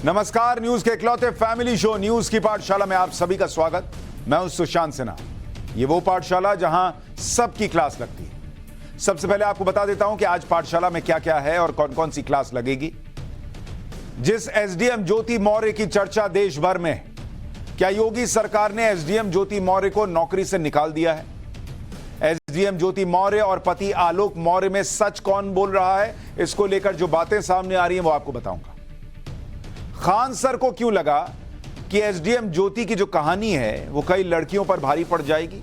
नमस्कार, न्यूज के इकलौते फैमिली शो न्यूज की पाठशाला में आप सभी का स्वागत। मैं हूं सुशांत सिन्हा। ये वो पाठशाला जहां सबकी क्लास लगती है। सबसे पहले आपको बता देता हूं कि आज पाठशाला में क्या क्या है और कौन कौन सी क्लास लगेगी। जिस एसडीएम ज्योति मौर्य की चर्चा देश भर में है, क्या योगी सरकार ने एसडीएम ज्योति मौर्य को नौकरी से निकाल दिया है? एसडीएम ज्योति मौर्य और पति आलोक मौर्य में सच कौन बोल रहा है, इसको लेकर जो बातें सामने आ रही हैं वो आपको बताऊंगा। खान सर को क्यों लगा कि एसडीएम ज्योति की जो कहानी है वो कई लड़कियों पर भारी पड़ जाएगी।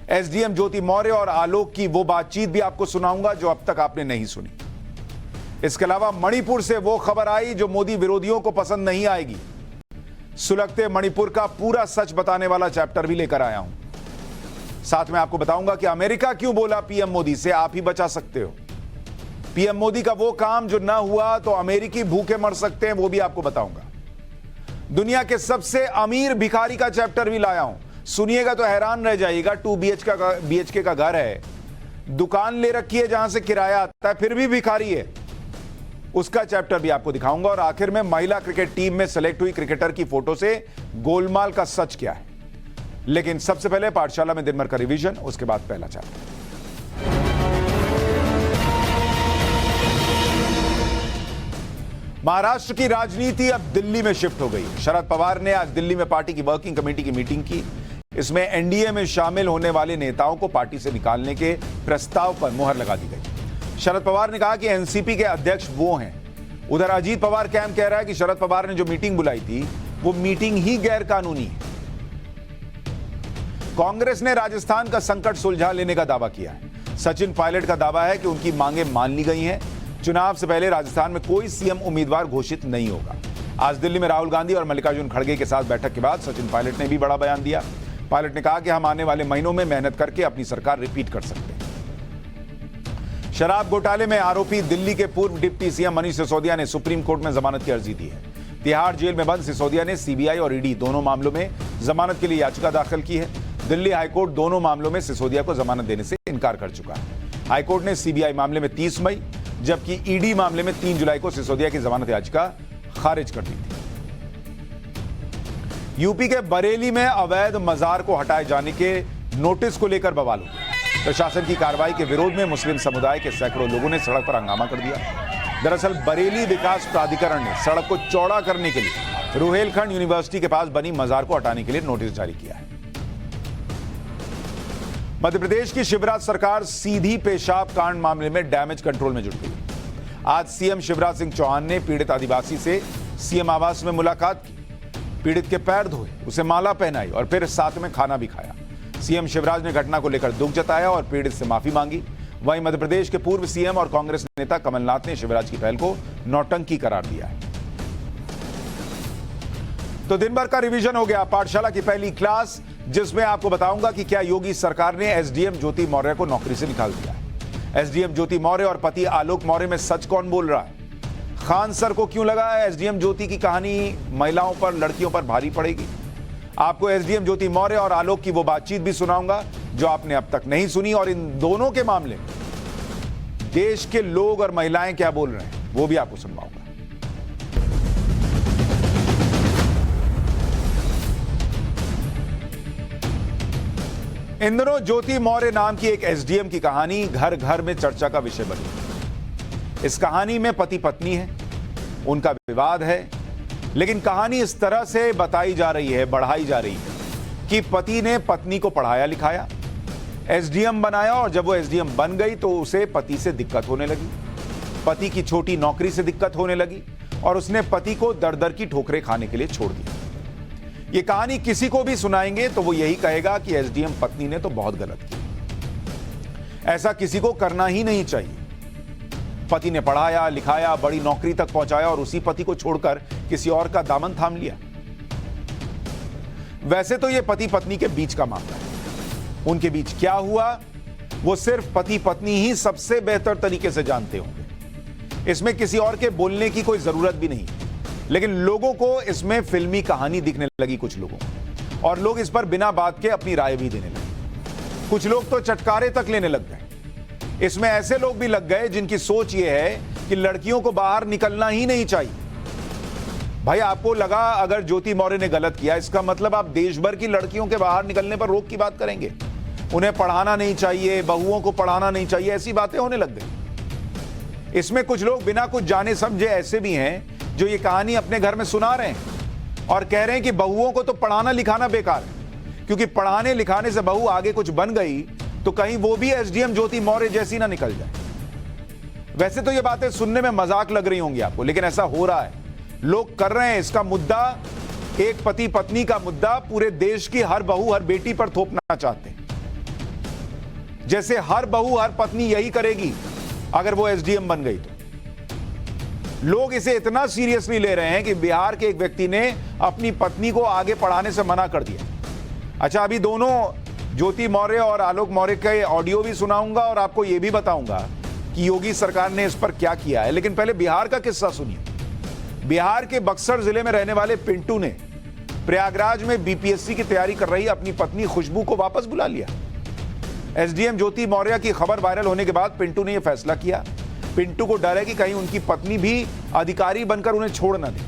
एसडीएम ज्योति मौर्य और आलोक की वो बातचीत भी आपको सुनाऊंगा जो अब तक आपने नहीं सुनी। इसके अलावा मणिपुर से वो खबर आई जो मोदी विरोधियों को पसंद नहीं आएगी। सुलगते मणिपुर का पूरा सच बताने वाला चैप्टर भी लेकर आया हूं। साथ में आपको बताऊंगा कि अमेरिका क्यों बोला पीएम मोदी से आप ही बचा सकते हो। पीएम मोदी का वो काम जो ना हुआ तो अमेरिकी भूखे मर सकते हैं, वो भी आपको बताऊंगा। दुनिया के सबसे अमीर भिखारी का चैप्टर भी लाया हूं, सुनिएगा तो हैरान रह जाइएगा। 2 BHK का घर है, दुकान ले रखी है जहां से किराया आता है, फिर भी भिखारी है। उसका चैप्टर भी आपको दिखाऊंगा। और आखिर में महिला क्रिकेट टीम में सेलेक्ट हुई क्रिकेटर की फोटो से गोलमाल का सच क्या है। लेकिन सबसे पहले पाठशाला में दिन भर का रिवीजन, उसके बाद पहला चैप्टर। महाराष्ट्र की राजनीति अब दिल्ली में शिफ्ट हो गई। शरद पवार ने आज दिल्ली में पार्टी की वर्किंग कमेटी की मीटिंग की। इसमें एनडीए में शामिल होने वाले नेताओं को पार्टी से निकालने के प्रस्ताव पर मुहर लगा दी गई। शरद पवार ने कहा कि एनसीपी के अध्यक्ष वो हैं। उधर अजीत पवार कैंप कह रहा है कि शरद पवार ने जो मीटिंग बुलाई थी वो मीटिंग ही गैर कानूनी है। कांग्रेस ने राजस्थान का संकट सुलझा लेने का दावा किया है। सचिन पायलट का दावा है कि उनकी मांगे मान ली गई हैं। चुनाव से पहले राजस्थान में कोई सीएम उम्मीदवार घोषित नहीं होगा। आज दिल्ली में राहुल गांधी और मल्लिकार्जुन खड़गे के साथ बैठक के बाद सचिन पायलट ने भी बड़ा बयान दिया। पायलट ने कहा कि हम आने वाले महीनों में मेहनत करके अपनी सरकार रिपीट कर सकते हैं। शराब घोटाले में आरोपी दिल्ली के पूर्व डिप्टी सीएम मनीष सिसोदिया ने सुप्रीम कोर्ट में जमानत की अर्जी दी है। तिहाड़ जेल में बंद सिसोदिया ने सीबीआई और ईडी दोनों मामलों में जमानत के लिए याचिका दाखिल की है। दिल्ली हाईकोर्ट दोनों मामलों में सिसोदिया को जमानत देने से इनकार कर चुका है। हाईकोर्ट ने सीबीआई मामले में 30 मई जबकि ईडी मामले में 3 जुलाई को सिसोदिया की जमानत याचिका खारिज कर दी थी। यूपी के बरेली में अवैध मजार को हटाए जाने के नोटिस को लेकर बवाल हो गया। प्रशासन की कार्रवाई के विरोध में मुस्लिम समुदाय के सैकड़ों लोगों ने सड़क पर हंगामा कर दिया। दरअसल बरेली विकास प्राधिकरण ने सड़क को चौड़ा करने के लिए रुहेलखंड यूनिवर्सिटी के पास बनी मजार को हटाने के लिए नोटिस जारी किया है। मध्य प्रदेश की शिवराज सरकार सीधी पेशाब कांड मामले में डैमेज कंट्रोल में जुट गई। आज सीएम शिवराज सिंह चौहान ने पीड़ित आदिवासी से सीएम आवास में मुलाकात की। पीड़ित के पैर धोए, उसे माला पहनाई और फिर साथ में खाना भी खाया। सीएम शिवराज ने घटना को लेकर दुख जताया और पीड़ित से माफी मांगी। वहीं मध्य प्रदेश के पूर्व सीएम और कांग्रेस नेता कमलनाथ ने शिवराज की पहल को नौटंकी करार दिया है। तो दिन भर का रिवीजन हो गया। पाठशाला की पहली क्लास जिसमें आपको बताऊंगा कि क्या योगी सरकार ने एसडीएम ज्योति मौर्य को नौकरी से निकाल दिया है। एसडीएम ज्योति मौर्य और पति आलोक मौर्य में सच कौन बोल रहा है। खान सर को क्यों लगा एसडीएम ज्योति की कहानी महिलाओं पर, लड़कियों पर भारी पड़ेगी। आपको एसडीएम ज्योति मौर्य और आलोक की वो बातचीत भी सुनाऊंगा जो आपने अब तक नहीं सुनी। और इन दोनों के मामले में देश के लोग और महिलाएं क्या बोल रहे हैं वो भी आपको सुनवाऊंगा। इन दिनों ज्योति मौर्य नाम की एक एसडीएम की कहानी घर घर में चर्चा का विषय बनी। इस कहानी में पति पत्नी है, उनका विवाद है, लेकिन कहानी इस तरह से बताई जा रही है, बढ़ाई जा रही है कि पति ने पत्नी को पढ़ाया लिखाया, एसडीएम बनाया और जब वो एसडीएम बन गई तो उसे पति से दिक्कत होने लगी। पति की छोटी नौकरी से दिक्कत होने लगी और उसने पति को दर दर की ठोकरें खाने के लिए छोड़ दिया। ये कहानी किसी को भी सुनाएंगे तो वो यही कहेगा कि एसडीएम पत्नी ने तो बहुत गलत किया। ऐसा किसी को करना ही नहीं चाहिए। पति ने पढ़ाया लिखाया, बड़ी नौकरी तक पहुंचाया और उसी पति को छोड़कर किसी और का दामन थाम लिया। वैसे तो ये पति पत्नी के बीच का मामला है। उनके बीच क्या हुआ वो सिर्फ पति पत्नी ही सबसे बेहतर तरीके से जानते होंगे। इसमें किसी और के बोलने की कोई जरूरत भी नहीं। लेकिन लोगों को इसमें फिल्मी कहानी दिखने लगी कुछ लोगों को, और लोग इस पर बिना बात के अपनी राय भी देने लगे। कुछ लोग तो चटकारे तक लेने लग गए। इसमें ऐसे लोग भी लग गए जिनकी सोच यह है कि लड़कियों को बाहर निकलना ही नहीं चाहिए। भाई आपको लगा अगर ज्योति मौर्य ने गलत किया, इसका मतलब आप देश भर की लड़कियों के बाहर निकलने पर रोक की बात करेंगे, उन्हें पढ़ाना नहीं चाहिए, बहुओं को पढ़ाना नहीं चाहिए, ऐसी बातें होने लग गई। इसमें कुछ लोग बिना कुछ जाने समझे ऐसे भी हैं जो ये कहानी अपने घर में सुना रहे हैं और कह रहे हैं कि बहुओं को तो पढ़ाना लिखाना बेकार है, क्योंकि पढ़ाने लिखाने से बहू आगे कुछ बन गई तो कहीं वो भी एसडीएम ज्योति मौर्य जैसी ना निकल जाए। वैसे तो ये बातें सुनने में मजाक लग रही होंगी आपको, लेकिन ऐसा हो रहा है, लोग कर रहे हैं। इसका मुद्दा, एक पति पत्नी का मुद्दा पूरे देश की हर बहू हर बेटी पर थोपना चाहते हैं, जैसे हर बहू हर पत्नी यही करेगी अगर वो एसडीएम बन गई तो। लोग इसे इतना सीरियसली ले रहे हैं कि बिहार के एक व्यक्ति ने अपनी पत्नी को आगे पढ़ाने से मना कर दिया। अच्छा, अभी दोनों ज्योति मौर्य और आलोक मौर्य के ऑडियो भी सुनाऊंगा और आपको यह भी बताऊंगा कि योगी सरकार ने इस पर क्या किया है, लेकिन पहले बिहार का किस्सा सुनिए। बिहार के बक्सर जिले में रहने वाले पिंटू ने प्रयागराज में बीपीएससी की तैयारी कर रही अपनी पत्नी खुशबू को वापस बुला लिया। एसडीएम ज्योति मौर्य की खबर वायरल होने के बाद पिंटू ने यह फैसला किया। पिंटू को डर है कि कहीं उनकी पत्नी भी अधिकारी बनकर उन्हें छोड़ न दे।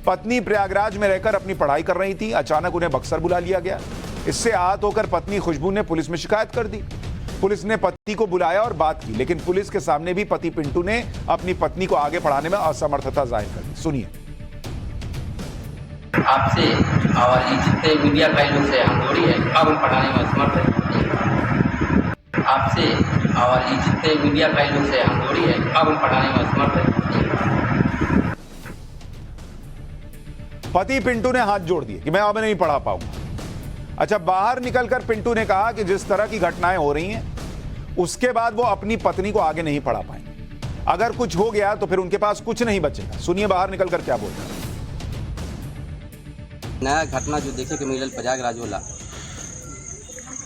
पत्नी प्रयागराज में रहकर अपनी पढ़ाई कर रही थी, अचानक उन्हें बक्सर बुला लिया गया। इससे आहत होकर पत्नी खुशबू ने पुलिस में शिकायत कर दी। पुलिस ने पति को बुलाया और बात की, लेकिन पुलिस के सामने भी पति पिंटू ने अपनी पत्नी को आगे पढ़ाने में असमर्थता जाहिर कर दी। सुनिए। आपसे और ये जितने मीडिया भाई लोग से हम जोड़ी है, अब हम पढ़ाने में असमर्थ है। आपसे और ये जितने मीडिया भाई लोग से हम जोड़ी है, अब हम पढ़ाने में असमर्थ है। पति पिंटू ने हाथ जोड़ दिए कि मैं अब नहीं पढ़ा पाऊंगा। अच्छा, बाहर निकलकर पिंटू ने कहा कि जिस तरह की घटनाएं हो रही हैं, उसके बाद वो अपनी पत्नी को आगे नहीं पढ़ा पाएंगे। अगर कुछ हो गया तो फिर उनके पास कुछ नहीं बचेगा। सुनिए बाहर निकलकर क्या बोल रहे हैं। नया घटना जो देखे कि मिलल प्रयागराज वाला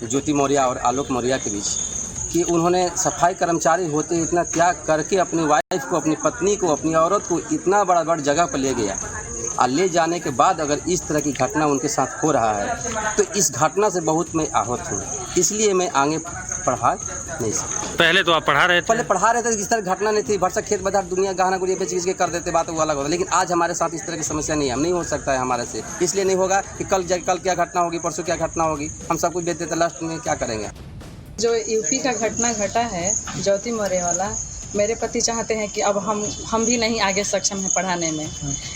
ज्योति मौर्य और आलोक मौर्य के बीच, कि उन्होंने सफाई कर्मचारी होते इतना त्याग करके अपनी वाइफ को, अपनी पत्नी को, अपनी औरत को इतना बड़ा जगह पर ले गया, और ले जाने के बाद अगर इस तरह की घटना उनके साथ हो रहा है तो इस घटना से बहुत मैं आहत हूँ। इसलिए मैं आगे पढ़ा नहीं सकता। पहले तो आप पढ़ा रहे थे? पहले पढ़ा रहे थे, इस तरह घटना नहीं थी। भरसक खेत बाजार दुनिया गहना गुड़िया बेच के कर देते, बात वो अलग होता। लेकिन आज हमारे साथ इस तरह की समस्या नहीं है, हम नहीं हो सकता है हमारे से। इसलिए नहीं होगा कि कल क्या घटना होगी, परसों क्या घटना होगी, हम सब कुछ बेच देते, लास्ट में क्या करेंगे। जो यूपी का घटना घटा है ज्योति मौर्य वाला, मेरे पति चाहते हैं कि अब हम भी नहीं आगे सक्षम हैं पढ़ाने में,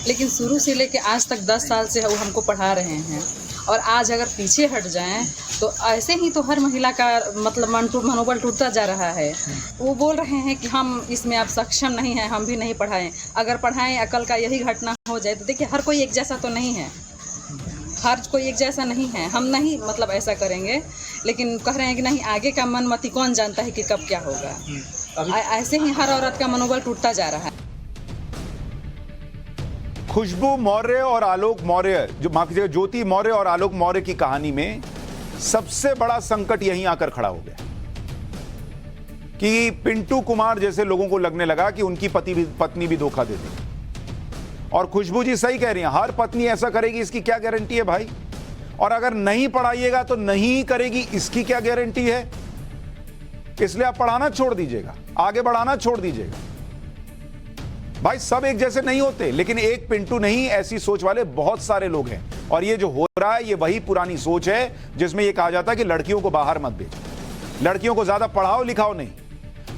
लेकिन शुरू से लेके आज तक 10 साल से वो हमको पढ़ा रहे हैं। और आज अगर पीछे हट जाएं तो ऐसे ही तो हर महिला का मतलब मनोबल टूटता जा रहा है। वो बोल रहे हैं कि हम इसमें अब सक्षम नहीं हैं, हम भी नहीं पढ़ाएं। अगर पढ़ाएं, अकल का यही घटना हो जाए तो देखिए, हर कोई एक जैसा तो नहीं है, हर कोई एक जैसा नहीं है। हम नहीं मतलब ऐसा करेंगे, लेकिन कह रहे हैं कि नहीं, आगे का मनमति कौन जानता है कि कब क्या होगा। ऐसे ही हर औरत का मनोबल टूटता जा रहा है। खुशबू मौर्य और आलोक मौर्य, जो माफ कीजिएगा ज्योति मौर्य और आलोक मौर्य की कहानी में सबसे बड़ा संकट यहीं आकर खड़ा हो गया कि पिंटू कुमार जैसे लोगों को लगने लगा कि उनकी पत्नी भी धोखा दे देगी। और खुशबू जी सही कह रही हैं, हर पत्नी ऐसा करेगी इसकी क्या गारंटी है भाई? और अगर नहीं पढ़ाइएगा तो नहीं करेगी, इसकी क्या गारंटी है? इसलिए आप पढ़ाना छोड़ दीजिएगा, आगे बढ़ाना छोड़ दीजिएगा। भाई सब एक जैसे नहीं होते, लेकिन एक पिंटू नहीं, ऐसी सोच वाले बहुत सारे लोग हैं। और ये जो हो रहा है ये वही पुरानी सोच है जिसमें ये कहा जाता है कि लड़कियों को बाहर मत भेजो, लड़कियों को ज्यादा पढ़ाओ लिखाओ नहीं,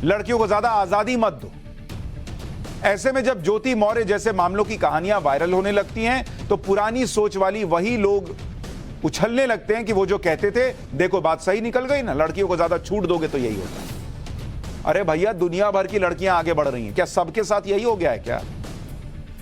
लड़कियों को ज्यादा आजादी मत दो। ऐसे में जब ज्योति मौर्य जैसे मामलों की कहानियां वायरल होने लगती हैं तो पुरानी सोच वाली वही लोग उछलने लगते हैं कि वो जो कहते थे, देखो बात सही निकल गई ना, लड़कियों को ज्यादा छूट दोगे तो यही होता है। अरे भैया, दुनिया भर की लड़कियां आगे बढ़ रही हैं, क्या सबके साथ यही हो गया है क्या?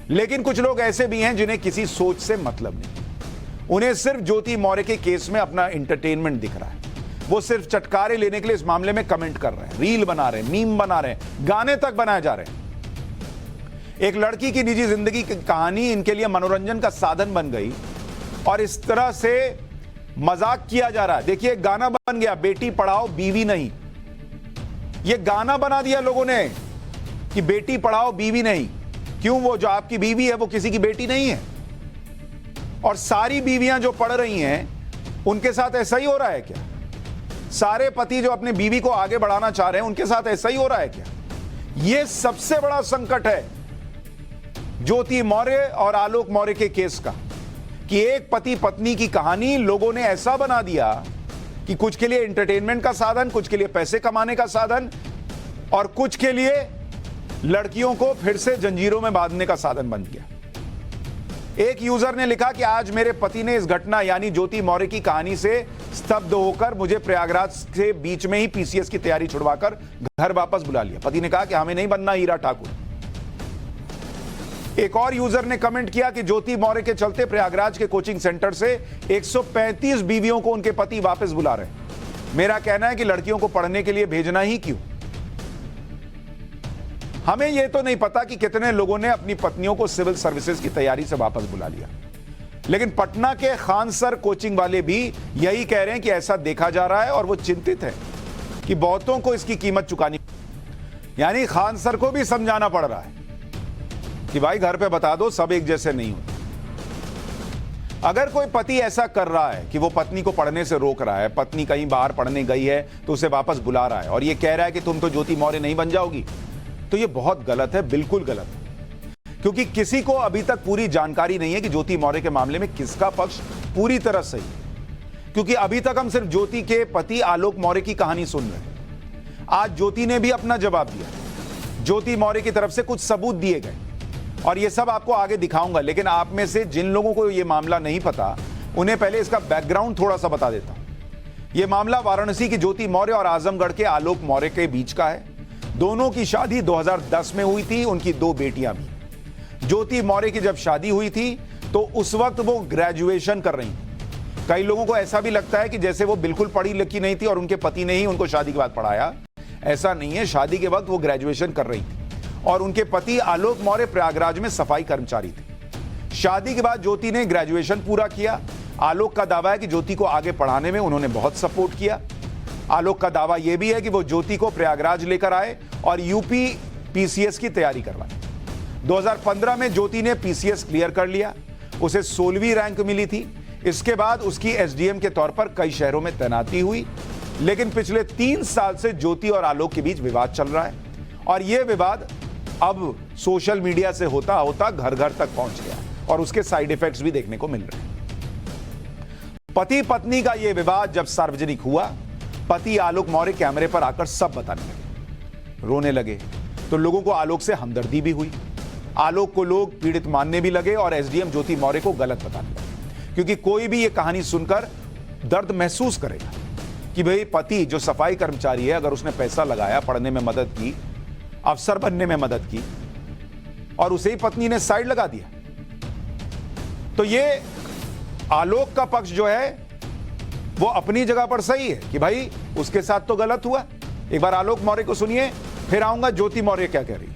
लेकिन कुछ लोग ऐसे भी हैं जिन्हें किसी सोच से मतलब नहीं, उन्हें सिर्फ ज्योति मौर्य के केस में अपना एंटरटेनमेंट दिख रहा है। वो सिर्फ चटकारे लेने के लिए इस मामले में कमेंट कर रहे हैं, रील बना रहे हैं, मीम बना रहे हैं, गाने तक बनाए जा रहे हैं। एक लड़की की निजी जिंदगी की कहानी इनके लिए मनोरंजन का साधन बन गई और इस तरह से मजाक किया जा रहा है। देखिए, गाना बन गया, बेटी पढ़ाओ बीवी नहीं। ये गाना बना दिया लोगों ने कि बेटी पढ़ाओ बीवी नहीं। क्यों? वो जो आपकी बीवी है वो किसी की बेटी नहीं है? और सारी बीवियां जो पढ़ रही हैं उनके साथ ऐसा ही हो रहा है क्या? सारे पति जो अपने बीवी को आगे बढ़ाना चाह रहे हैं उनके साथ ऐसा ही हो रहा है क्या? ये सबसे बड़ा संकट है ज्योति मौर्य और आलोक मौर्य के केस का, कि एक पति पत्नी की कहानी लोगों ने ऐसा बना दिया कि कुछ के लिए एंटरटेनमेंट का साधन, कुछ के लिए पैसे कमाने का साधन और कुछ के लिए लड़कियों को फिर से जंजीरों में बांधने का साधन बन गया। एक यूजर ने लिखा कि आज मेरे पति ने इस घटना यानी ज्योति मौर्य की कहानी से स्तब्ध होकर मुझे प्रयागराज से बीच में ही पीसीएस की तैयारी छुड़वाकर घर वापस बुला लिया। पति ने कहा कि हमें नहीं बनना हीरा ठाकुर। एक और यूजर ने कमेंट किया कि ज्योति मौर्य के चलते प्रयागराज के कोचिंग सेंटर से 135 बीवियों को उनके पति वापस बुला रहे हैं। मेरा कहना है कि लड़कियों को पढ़ने के लिए भेजना ही क्यों। हमें यह तो नहीं पता कि कितने लोगों ने अपनी पत्नियों को सिविल सर्विसेज की तैयारी से वापस बुला लिया, लेकिन पटना के खान सर कोचिंग वाले भी यही कह रहे हैं कि ऐसा देखा जा रहा है और वो चिंतित है कि बहुतों को इसकी कीमत चुकानी, यानी खान सर को भी समझाना पड़ रहा है कि भाई घर पे बता दो, सब एक जैसे नहीं होते। अगर कोई पति ऐसा कर रहा है कि वो पत्नी को पढ़ने से रोक रहा है, पत्नी कहीं बाहर पढ़ने गई है तो उसे वापस बुला रहा है और ये कह रहा है कि तुम तो ज्योति मौर्य नहीं बन जाओगी, तो ये बहुत गलत है, बिल्कुल गलत है। क्योंकि किसी को अभी तक पूरी जानकारी नहीं है कि ज्योति मौर्य के मामले में किसका पक्ष पूरी तरह सही है, क्योंकि अभी तक हम सिर्फ ज्योति के पति आलोक मौर्य की कहानी सुन रहे हैं। आज ज्योति ने भी अपना जवाब दिया, ज्योति मौर्य की तरफ से कुछ सबूत दिए गए और ये सब आपको आगे दिखाऊंगा। लेकिन आप में से जिन लोगों को ये मामला नहीं पता, उन्हें पहले इसका बैकग्राउंड थोड़ा सा बता देता हूं। यह मामला वाराणसी की ज्योति मौर्य और आजमगढ़ के आलोक मौर्य के बीच का है। दोनों की शादी 2010 में हुई थी, उनकी 2 बेटियां भी। ज्योति मौर्य की जब शादी हुई थी तो उस वक्त वो ग्रेजुएशन कर रही थी। कई लोगों को ऐसा भी लगता है कि जैसे वो बिल्कुल पढ़ी लिखी नहीं थी और उनके पति ने ही उनको शादी के बाद पढ़ाया। ऐसा नहीं है, शादी के वक्त वो ग्रेजुएशन कर रही थी और उनके पति आलोक मौर्य प्रयागराज में सफाई कर्मचारी थे। शादी के बाद ज्योति ने ग्रेजुएशन पूरा किया। आलोक का दावा है कि ज्योति को आगे पढ़ाने में उन्होंने बहुत सपोर्ट किया। आलोक का दावा यह भी है कि वो ज्योति को प्रयागराज लेकर आए और यूपी पीसीएस की तैयारी करवाई। 2015 में ज्योति ने पीसीएस क्लियर कर लिया, उसे 16वीं रैंक मिली थी। इसके बाद उसकी एसडीएम के तौर पर कई शहरों में तैनाती हुई। लेकिन पिछले 3 साल से ज्योति और आलोक के बीच विवाद चल रहा है और यह विवाद अब सोशल मीडिया से होता होता घर घर तक पहुंच गया और उसके साइड इफेक्ट्स भी देखने को मिल रहे हैं। पति पत्नी का यह विवाद जब सार्वजनिक हुआ, पति आलोक मौर्य कैमरे पर आकर सब बताने लगे, रोने लगे, तो लोगों को आलोक से हमदर्दी भी हुई। आलोक को लोग पीड़ित मानने भी लगे और एसडीएम ज्योति मौर्य को गलत बताने लगे, क्योंकि कोई भी यह कहानी सुनकर दर्द महसूस करेगा कि भाई पति जो सफाई कर्मचारी है, अगर उसने पैसा लगाया, पढ़ने में मदद की, अफसर बनने में मदद की और उसे ही पत्नी ने साइड लगा दिया, तो ये आलोक का पक्ष जो है वो अपनी जगह पर सही है कि भाई उसके साथ तो गलत हुआ। एक बार आलोक मौर्य को सुनिए, फिर आऊंगा ज्योति मौर्य क्या कह रही है।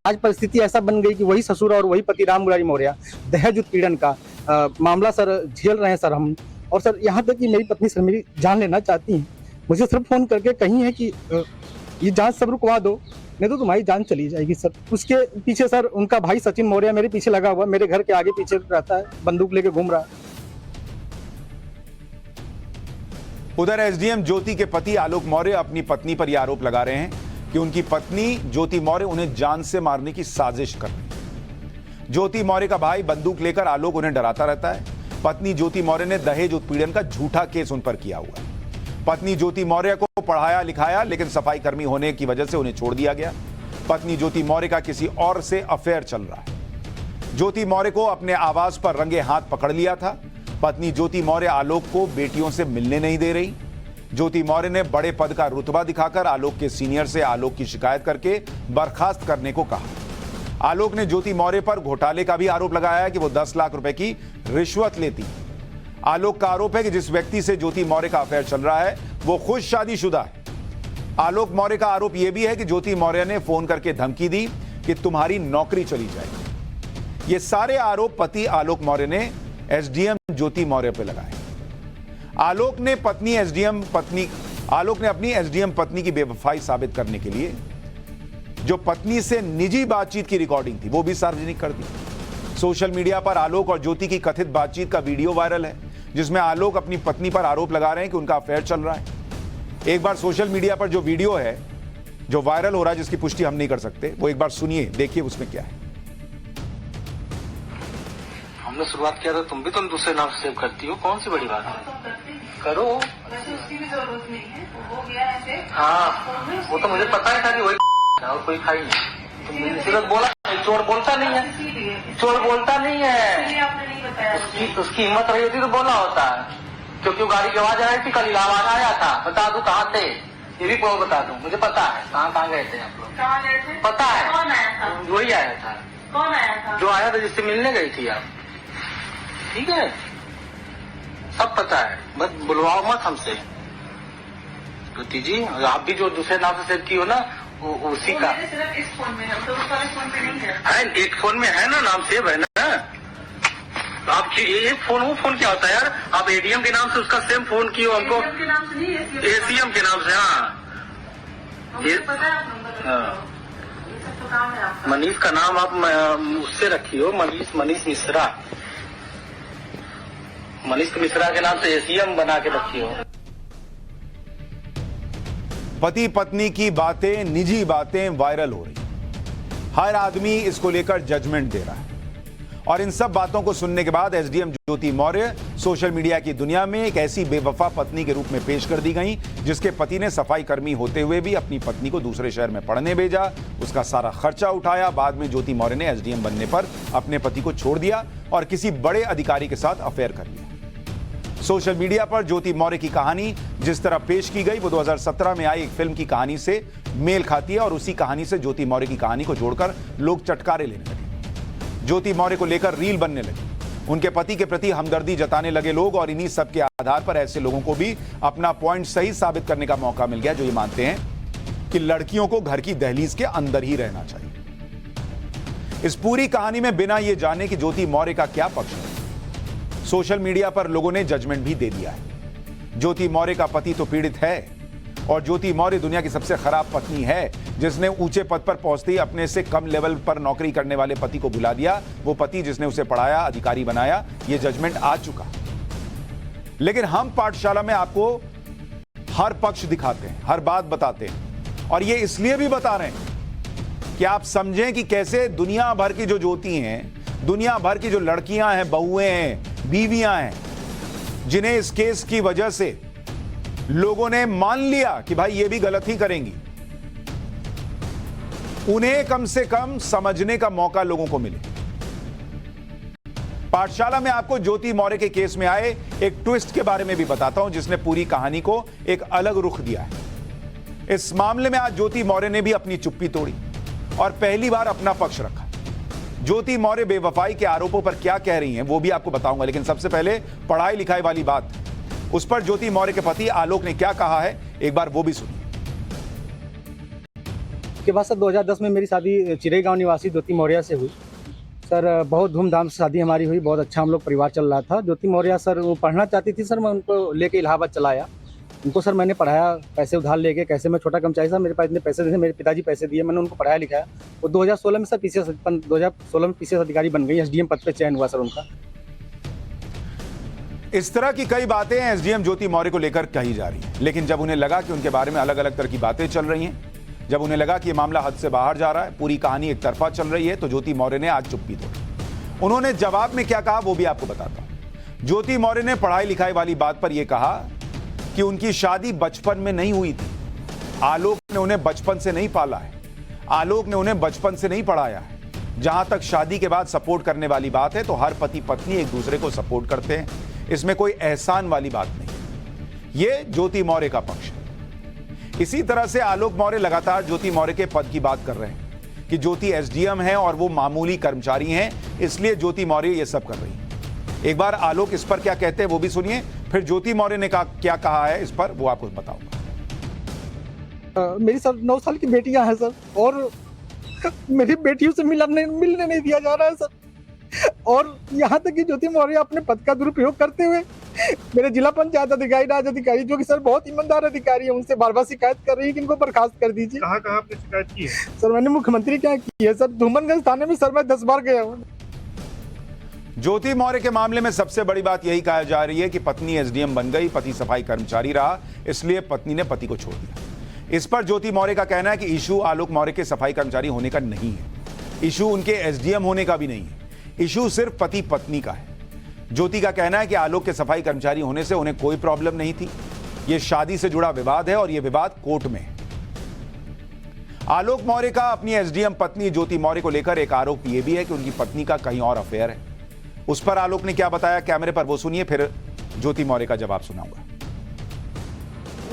आज परिस्थिति ऐसा बन गई कि वही ससुर और वही पति राम मुरारी मौर्य दहेज उत्पीड़न का मामला सर झेल रहे हैं सर हम। और सर यहाँ तक कि मेरी पत्नी सर मेरी जान लेना चाहती हैं, मुझे सिर्फ फोन करके कही है कि ये जांच सब रुकवा दो, नहीं तो तुम्हारी जान चली जाएगी सर। उसके पीछे सर उनका भाई सचिन मौर्य मेरे पीछे लगा हुआ, मेरे घर के आगे पीछे रहता है, बंदूक लेके घूम रहा है। उधर एसडीएम ज्योति के पति आलोक मौर्य अपनी पत्नी पर यह आरोप लगा रहे हैं कि उनकी पत्नी ज्योति मौर्य उन्हें जान से मारने की साजिश कर रही है। ज्योति मौर्य का भाई बंदूक लेकर आलोक उन्हें डराता रहता है। पत्नी ज्योति मौर्य ने दहेज उत्पीड़न का झूठा केस उन पर किया हुआ है। पत्नी ज्योति मौर्य को पढ़ाया लिखाया, लेकिन सफाई कर्मी होने की वजह से उन्हें छोड़ दिया गया। पत्नी ज्योति मौर्य का किसी और से अफेयर चल रहा है। ज्योति मौर्य को अपने आवास पर रंगे हाथ पकड़ लिया था। पत्नी ज्योति मौर्य आलोक को बेटियों से मिलने नहीं दे रही। ज्योति मौर्य ने बड़े पद का रुतबा दिखाकर आलोक के सीनियर से आलोक की शिकायत करके बर्खास्त करने को कहा। आलोक ने ज्योति मौर्य पर घोटाले का भी आरोप लगाया है कि वो 10 लाख रुपए की रिश्वत लेती। आलोक का आरोप है कि जिस व्यक्ति से ज्योति मौर्य का अफेयर चल रहा है वो खुद शादीशुदा है। आलोक मौर्य का आरोप यह भी है कि ज्योति मौर्य ने फोन करके धमकी दी कि तुम्हारी नौकरी चली जाएगी। ये सारे आरोप पति आलोक मौर्य ने एसडीएम ज्योति मौर्य पर लगाए। आलोक ने अपनी एसडीएम पत्नी की बेवफाई साबित करने के लिए जो पत्नी से निजी बातचीत की रिकॉर्डिंग थी वो भी सार्वजनिक कर दी। सोशल मीडिया पर आलोक और ज्योति की कथित बातचीत का वीडियो वायरल है, जिसमें आलोक अपनी पत्नी पर आरोप लगा रहे हैं कि उनका अफेयर चल रहा है। एक बार सोशल मीडिया पर जो वीडियो है जो वायरल हो रहा है, जिसकी पुष्टि हम नहीं कर सकते, वो एक बार सुनिए, देखिए उसमें क्या है। हमने शुरुआत किया था, तुम भी तुम दूसरे नाम से सेव करती हो, कौन सी बड़ी बात है, करो। उसकी भी जरूरत नहीं है, वो गया है। हाँ, वो तो मुझे पता ही था कि वही और कोई खाई नहीं। तुम सीरत बोला, चोर बोलता नहीं है, चोर बोलता नहीं है। आपने नहीं बताया, उसकी हिम्मत रही होती तो बोला होता है, क्योंकि वो गाड़ी की आवाज आ रही थी, कल इलाहाबाद आया था। बता दूं कहाँ थे, ये भी को बता दूं, मुझे पता है कहाँ गए थे आप लोग। कहाँ गए थे, पता है। कौन आया था, वही आया था। कौन आया था, जो आया था, जिससे मिलने गई थी आप। ठीक है, सब पता है, बस बुलवाओ मत हमसे। ज्योति जी, आप भी जो दूसरे नाम से सेव की हो ना, उसी का सिर्फ इस फोन में है, तो उस वाले फोन में नहीं है। एक फोन में है ना, नाम सेव है ना। आप एक फोन, वो फोन क्या होता है यार, आप एटीएम के नाम से उसका सेम फोन की हो हमको, के नाम से नहीं, एसीएम के नाम से। हाँ, मुझे पता है, आप नंबर हाँ। ये सब तो काम है आपका। मनीष का नाम आप उससे रखी हो, मनीष मिश्रा। मनीष मिश्रा के नाम से एसीएम बना के रखी हो। पति पत्नी की बातें, निजी बातें वायरल हो रही, हर आदमी इसको लेकर जजमेंट दे रहा है। और इन सब बातों को सुनने के बाद एसडीएम ज्योति मौर्य सोशल मीडिया की दुनिया में एक ऐसी बेवफा पत्नी के रूप में पेश कर दी गई, जिसके पति ने सफाई कर्मी होते हुए भी अपनी पत्नी को दूसरे शहर में पढ़ने भेजा, उसका सारा खर्चा उठाया। बाद में ज्योति मौर्य ने एसडीएम बनने पर अपने पति को छोड़ दिया और किसी बड़े अधिकारी के साथ अफेयर कर लिया। सोशल मीडिया पर ज्योति मौर्य की कहानी जिस तरह पेश की गई, वो 2017 में आई एक फिल्म की कहानी से मेल खाती है और उसी कहानी से ज्योति मौर्य की कहानी को जोड़कर लोग चटकारे लेने लगे। ज्योति मौर्य को लेकर रील बनने लगी, उनके पति के प्रति हमदर्दी जताने लगे लोग, और इन्हीं सब के आधार पर ऐसे लोगों को भी अपना पॉइंट सही साबित करने का मौका मिल गया, जो ये मानते हैं कि लड़कियों को घर की दहलीज के अंदर ही रहना चाहिए। इस पूरी कहानी में बिना ये जाने कि ज्योति मौर्य का क्या पक्ष है, सोशल मीडिया पर लोगों ने जजमेंट भी दे दिया है। ज्योति मौर्य का पति तो पीड़ित है, और ज्योति मौर्य दुनिया की सबसे खराब पत्नी है, जिसने ऊंचे पद पर पहुंचते ही अपने से कम लेवल पर नौकरी करने वाले पति को भुला दिया। वो पति जिसने उसे पढ़ाया, अधिकारी बनाया, ये जजमेंट आ चुका। लेकिन हम पाठशाला में आपको हर पक्ष दिखाते हैं, हर बात बताते हैं, और ये इसलिए भी बता रहे हैं कि आप समझें कि कैसे दुनिया भर की जो ज्योति हैं, दुनिया भर की जो लड़कियां हैं, बहुएं हैं, बीवियां हैं, जिन्हें इस केस की वजह से लोगों ने मान लिया कि भाई ये भी गलत ही करेंगी, उन्हें कम से कम समझने का मौका लोगों को मिले। पाठशाला में आपको ज्योति मौर्य के केस में आए एक ट्विस्ट के बारे में भी बताता हूं, जिसने पूरी कहानी को एक अलग रुख दिया है। इस मामले में आज ज्योति मौर्य ने भी अपनी चुप्पी तोड़ी और पहली बार अपना पक्ष रखा। ज्योति मौर्य बेवफाई के आरोपों पर क्या कह रही हैं वो भी आपको बताऊंगा, लेकिन सबसे पहले पढ़ाई लिखाई वाली बात, उस पर ज्योति मौर्य के पति आलोक ने क्या कहा है, एक बार वो भी सुनिए। के बाद सर 2010 में मेरी शादी चिरेगांव निवासी ज्योति मौर्य से हुई। सर बहुत धूमधाम से शादी हमारी हुई, बहुत अच्छा हम लोग परिवार चल रहा था। ज्योति मौर्य सर वो पढ़ना चाहती थी, सर मैं उनको लेके इलाहाबाद चला आया। उनको सर मैंने पढ़ाया, पैसे उधार लेके, कैसे मैं छोटा कर्मचारी था, मेरे पास इतने पैसे थे, मेरे पिताजी पैसे दिए, मैंने उनको पढ़ाया लिखाया। वो 2016 में सर पीसीएस अधिकारी बन गई, एसडीएम पद पे चयन हुआ सर उनका। इस तरह की कई बातें एसडीएम ज्योति मौर्य को लेकर कही जा रही हैं, लेकिन जब उन्हें लगा कि उनके बारे में अलग अलग तरह की बातें चल रही हैं, जब उन्हें लगा कि ये मामला हद से बाहर जा रहा है, पूरी कहानी एक तरफा चल रही है, तो ज्योति मौर्य ने आज चुप्पी तोड़ी। उन्होंने जवाब में क्या कहा वो भी आपको बताता हूं। ज्योति मौर्य ने पढ़ाई लिखाई वाली बात पर यह कहा कि उनकी शादी बचपन में नहीं हुई थी। आलोक ने उन्हें बचपन से नहीं पाला है, आलोक ने उन्हें बचपन से नहीं पढ़ाया है। जहां तक शादी के बाद सपोर्ट करने वाली बात है, तो हर पति पत्नी एक दूसरे को सपोर्ट करते हैं, इसमें कोई एहसान वाली बात नहीं। ये ज्योति मौर्य का पक्ष है। इसी तरह से आलोक मौर्य लगातार ज्योति मौर्य के पद की बात कर रहे हैं कि ज्योति एसडीएम है और वो मामूली कर्मचारी हैं, इसलिए ज्योति मौर्य ये सब कर रही है। एक बार आलोक इस पर क्या कहते हैं वो भी सुनिए, फिर ज्योति मौर्य ने क्या कहा है इस पर वो आपको बताऊंगा। मेरी सर 9 साल की बेटियां हैं सर, और मेरी बेटियों से मिलने नहीं दिया जा रहा है सर। और यहाँ तक कि ज्योति मौर्य अपने पद का दुरुपयोग करते हुए मेरे जिला पंचायत अधिकारी, राज अधिकारी, जो कि सर बहुत ईमानदार अधिकारी है, उनसे बार बार शिकायत कर रही है कि इनको बर्खास्त कर दीजिए। कहाँ आपने शिकायत की है? सर मैंने मुख्यमंत्री क्या की है सर, धूमनगंज थाने में सर मैं 10 बार गया हूँ। ज्योति मौर्य के मामले में सबसे बड़ी बात यही कहा जा रही है कि पत्नी एसडीएम बन गई, पति सफाई कर्मचारी रहा, इसलिए पत्नी ने पति को छोड़ दिया। इस पर ज्योति मौर्य का कहना है कि इशू आलोक मौर्य के सफाई कर्मचारी होने का नहीं है, इशू उनके एसडीएम होने का भी नहीं है, इशू सिर्फ पति पत्नी का है। ज्योति का कहना है कि आलोक के सफाई कर्मचारी होने से उन्हें कोई प्रॉब्लम नहीं थी, यह शादी से जुड़ा विवाद है और यह विवाद कोर्ट में है। आलोक मौर्य का अपनी एसडीएम पत्नी ज्योति मौर्य को लेकर एक आरोप यह भी है कि उनकी पत्नी का कहीं और अफेयर है। उस पर आलोक ने क्या बताया कैमरे पर वो सुनिए, फिर ज्योति मौर्य का जवाब सुनाऊंगा।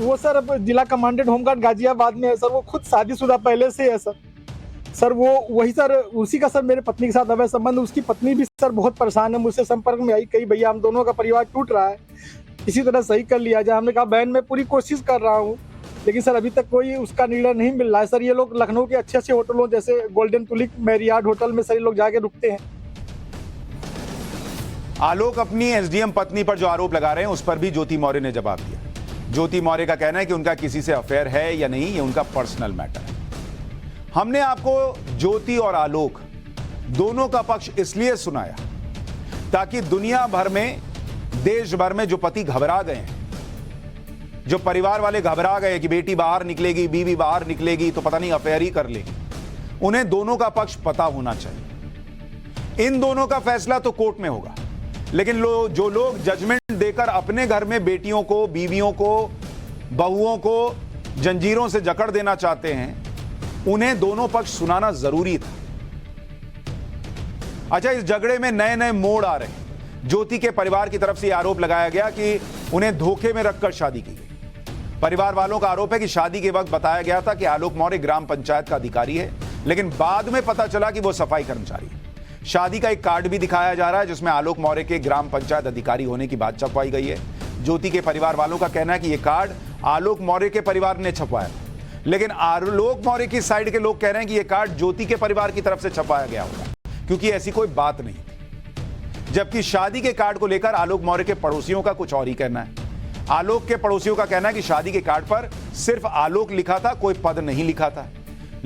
वो सर अब जिला कमांडेंट होमगार्ड गाजियाबाद में है सर, वो खुद शादीशुदा पहले से है सर वो वही सर उसी का सर मेरे पत्नी के साथ अवैध संबंध। उसकी पत्नी भी सर बहुत परेशान है, मुझसे संपर्क में आई, कही भैया हम दोनों का परिवार टूट रहा है, इसी तरह सही कर लिया जाए। हमने कहा बहन मैं पूरी कोशिश कर रहा हूँ, लेकिन सर अभी तक कोई उसका निर्णय नहीं मिल रहा है। सर ये लोग लखनऊ के अच्छे अच्छे होटलों जैसे गोल्डन तुलिप, मैरियार्ड होटल में सर ये लोग जाके रुकते हैं। आलोक अपनी एसडीएम पत्नी पर जो आरोप लगा रहे हैं उस पर भी ज्योति मौर्य ने जवाब दिया। ज्योति मौर्य का कहना है कि उनका किसी से अफेयर है या नहीं, ये उनका पर्सनल मैटर है। हमने आपको ज्योति और आलोक दोनों का पक्ष इसलिए सुनाया ताकि दुनिया भर में, देश भर में जो पति घबरा गए हैं, जो परिवार वाले घबरा गए कि बेटी बाहर निकलेगी, बीवी बाहर निकलेगी तो पता नहीं अफेयर ही कर लेगी, उन्हें दोनों का पक्ष पता होना चाहिए। इन दोनों का फैसला तो कोर्ट में होगा, लेकिन जो लोग जजमेंट देकर अपने घर में बेटियों को, बीवियों को, बहुओं को जंजीरों से जकड़ देना चाहते हैं, उन्हें दोनों पक्ष सुनाना जरूरी था। अच्छा, इस झगड़े में नए नए मोड़ आ रहे हैं। ज्योति के परिवार की तरफ से आरोप लगाया गया कि उन्हें धोखे में रखकर शादी की गई। परिवार वालों का आरोप है कि शादी के वक्त बताया गया था कि आलोक मौर्य ग्राम पंचायत का अधिकारी है, लेकिन बाद में पता चला कि वो सफाई कर्मचारी है। शादी का एक कार्ड भी दिखाया जा रहा है जिसमें आलोक मौर्य के ग्राम पंचायत अधिकारी होने की बात छपवाई गई है। ज्योति के परिवार वालों का कहना है कि यह कार्ड आलोक मौर्य के परिवार ने छपवाया, लेकिन आलोक मौर्य की साइड के लोग कह रहे हैं कि यह कार्ड ज्योति के परिवार की तरफ से छपवाया गया होगा, क्योंकि ऐसी कोई बात नहीं थी। जबकि शादी के कार्ड को लेकर आलोक मौर्य के पड़ोसियों का कुछ और ही कहना है। आलोक के पड़ोसियों का कहना है कि शादी के कार्ड पर सिर्फ आलोक लिखा था, कोई पद नहीं लिखा था।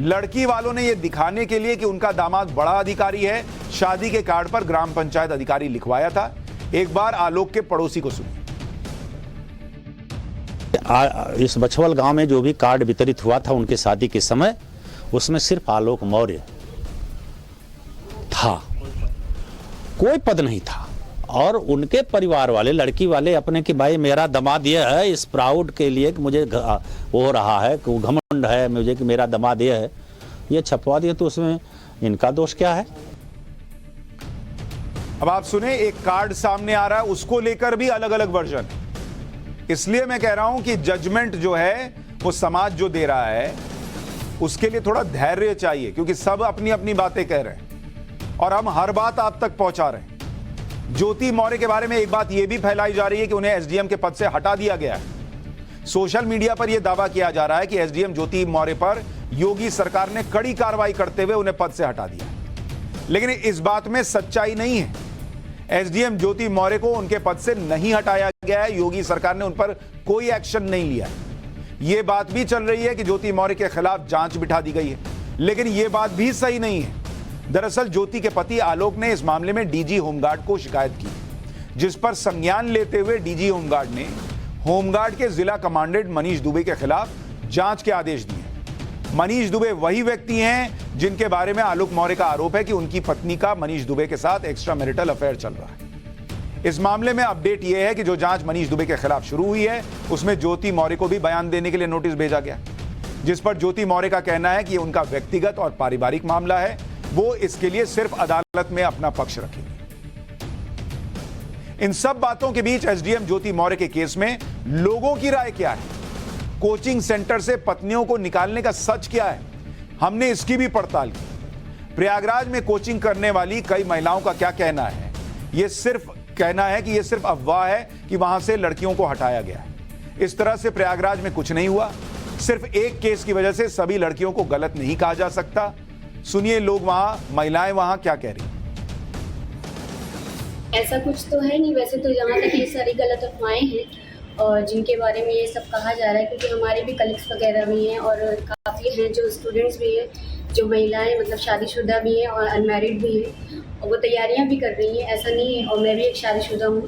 लड़की वालों ने यह दिखाने के लिए कि उनका दामाद बड़ा अधिकारी है, शादी के कार्ड पर ग्राम पंचायत अधिकारी लिखवाया था। एक बार आलोक के पड़ोसी को सुनिए। इस बछवल गांव में जो भी कार्ड वितरित हुआ था उनके शादी के समय, उसमें सिर्फ आलोक मौर्य था, कोई पद नहीं था। और उनके परिवार वाले, लड़की वाले अपने कि भाई मेरा दामाद ये है, इस प्राउड के लिए कि मुझे वो रहा है, कि घमंड है मुझे कि मेरा दामाद ये है, ये छपवा दिए, तो उसमें इनका दोष क्या है? अब आप सुने, एक कार्ड सामने आ रहा है, उसको लेकर भी अलग अलग वर्जन। इसलिए मैं कह रहा हूं कि जजमेंट जो है वो समाज जो दे रहा है उसके लिए थोड़ा धैर्य चाहिए, क्योंकि सब अपनी अपनी बातें कह रहे हैं और हम हर बात आप तक पहुंचा रहे हैं। ज्योति मौर्य के बारे में एक बात यह भी फैलाई जा रही है कि उन्हें एसडीएम के पद से हटा दिया गया है। सोशल मीडिया पर यह दावा किया जा रहा है कि एसडीएम ज्योति मौर्य पर योगी सरकार ने कड़ी कार्रवाई करते हुए उन्हें पद से हटा दिया, लेकिन इस बात में सच्चाई नहीं है। एसडीएम ज्योति मौर्य को उनके पद से नहीं हटाया गया है, योगी सरकार ने उन पर कोई एक्शन नहीं लिया है। यह बात भी चल रही है कि ज्योति मौर्य के खिलाफ जांच बिठा दी गई है, लेकिन यह बात भी सही नहीं है। दरअसल ज्योति के पति आलोक ने इस मामले में डीजी होमगार्ड को शिकायत की, जिस पर संज्ञान लेते हुए डीजी होमगार्ड ने होमगार्ड के जिला कमांडेंट मनीष दुबे के खिलाफ जांच के आदेश दिए। मनीष दुबे वही व्यक्ति हैं जिनके बारे में आलोक मौर्य का आरोप है कि उनकी पत्नी का मनीष दुबे के साथ एक्स्ट्रा मैरिटल अफेयर चल रहा है। इस मामले में अपडेट यह है कि जो जांच मनीष दुबे के खिलाफ शुरू हुई है उसमें ज्योति मौर्य को भी बयान देने के लिए नोटिस भेजा गया, जिस पर ज्योति मौर्य का कहना है कि उनका व्यक्तिगत और पारिवारिक मामला है, वो इसके लिए सिर्फ अदालत में अपना पक्ष रखेंगे। इन सब बातों के बीच एसडीएम ज्योति मौर्य के केस में लोगों की राय क्या है? कोचिंग सेंटर से पत्नियों को निकालने का सच क्या है? हमने इसकी भी पड़ताल की। प्रयागराज में कोचिंग करने वाली कई महिलाओं का क्या कहना है? यह सिर्फ कहना है कि यह सिर्फ अफवाह है कि वहां से लड़कियों को हटाया गया है। इस तरह से प्रयागराज में कुछ नहीं हुआ। सिर्फ एक केस की वजह से सभी लड़कियों को गलत नहीं कहा जा सकता। सुनिए लोग वहां, महिलाएं वहां क्या कह रही। ऐसा कुछ तो है नहीं, वैसे तो यहाँ तक ये सारी गलत अफवाहें हैं और जिनके बारे में ये सब कहा जा रहा है, क्योंकि हमारे भी कलीग्स वगैरह भी हैं और काफ़ी हैं जो स्टूडेंट्स भी हैं, जो महिलाएं मतलब शादीशुदा भी हैं और अनमैरिड भी हैं और वो तैयारियां भी कर रही हैं, ऐसा नहीं है। और मैं भी एक शादीशुदा हूँ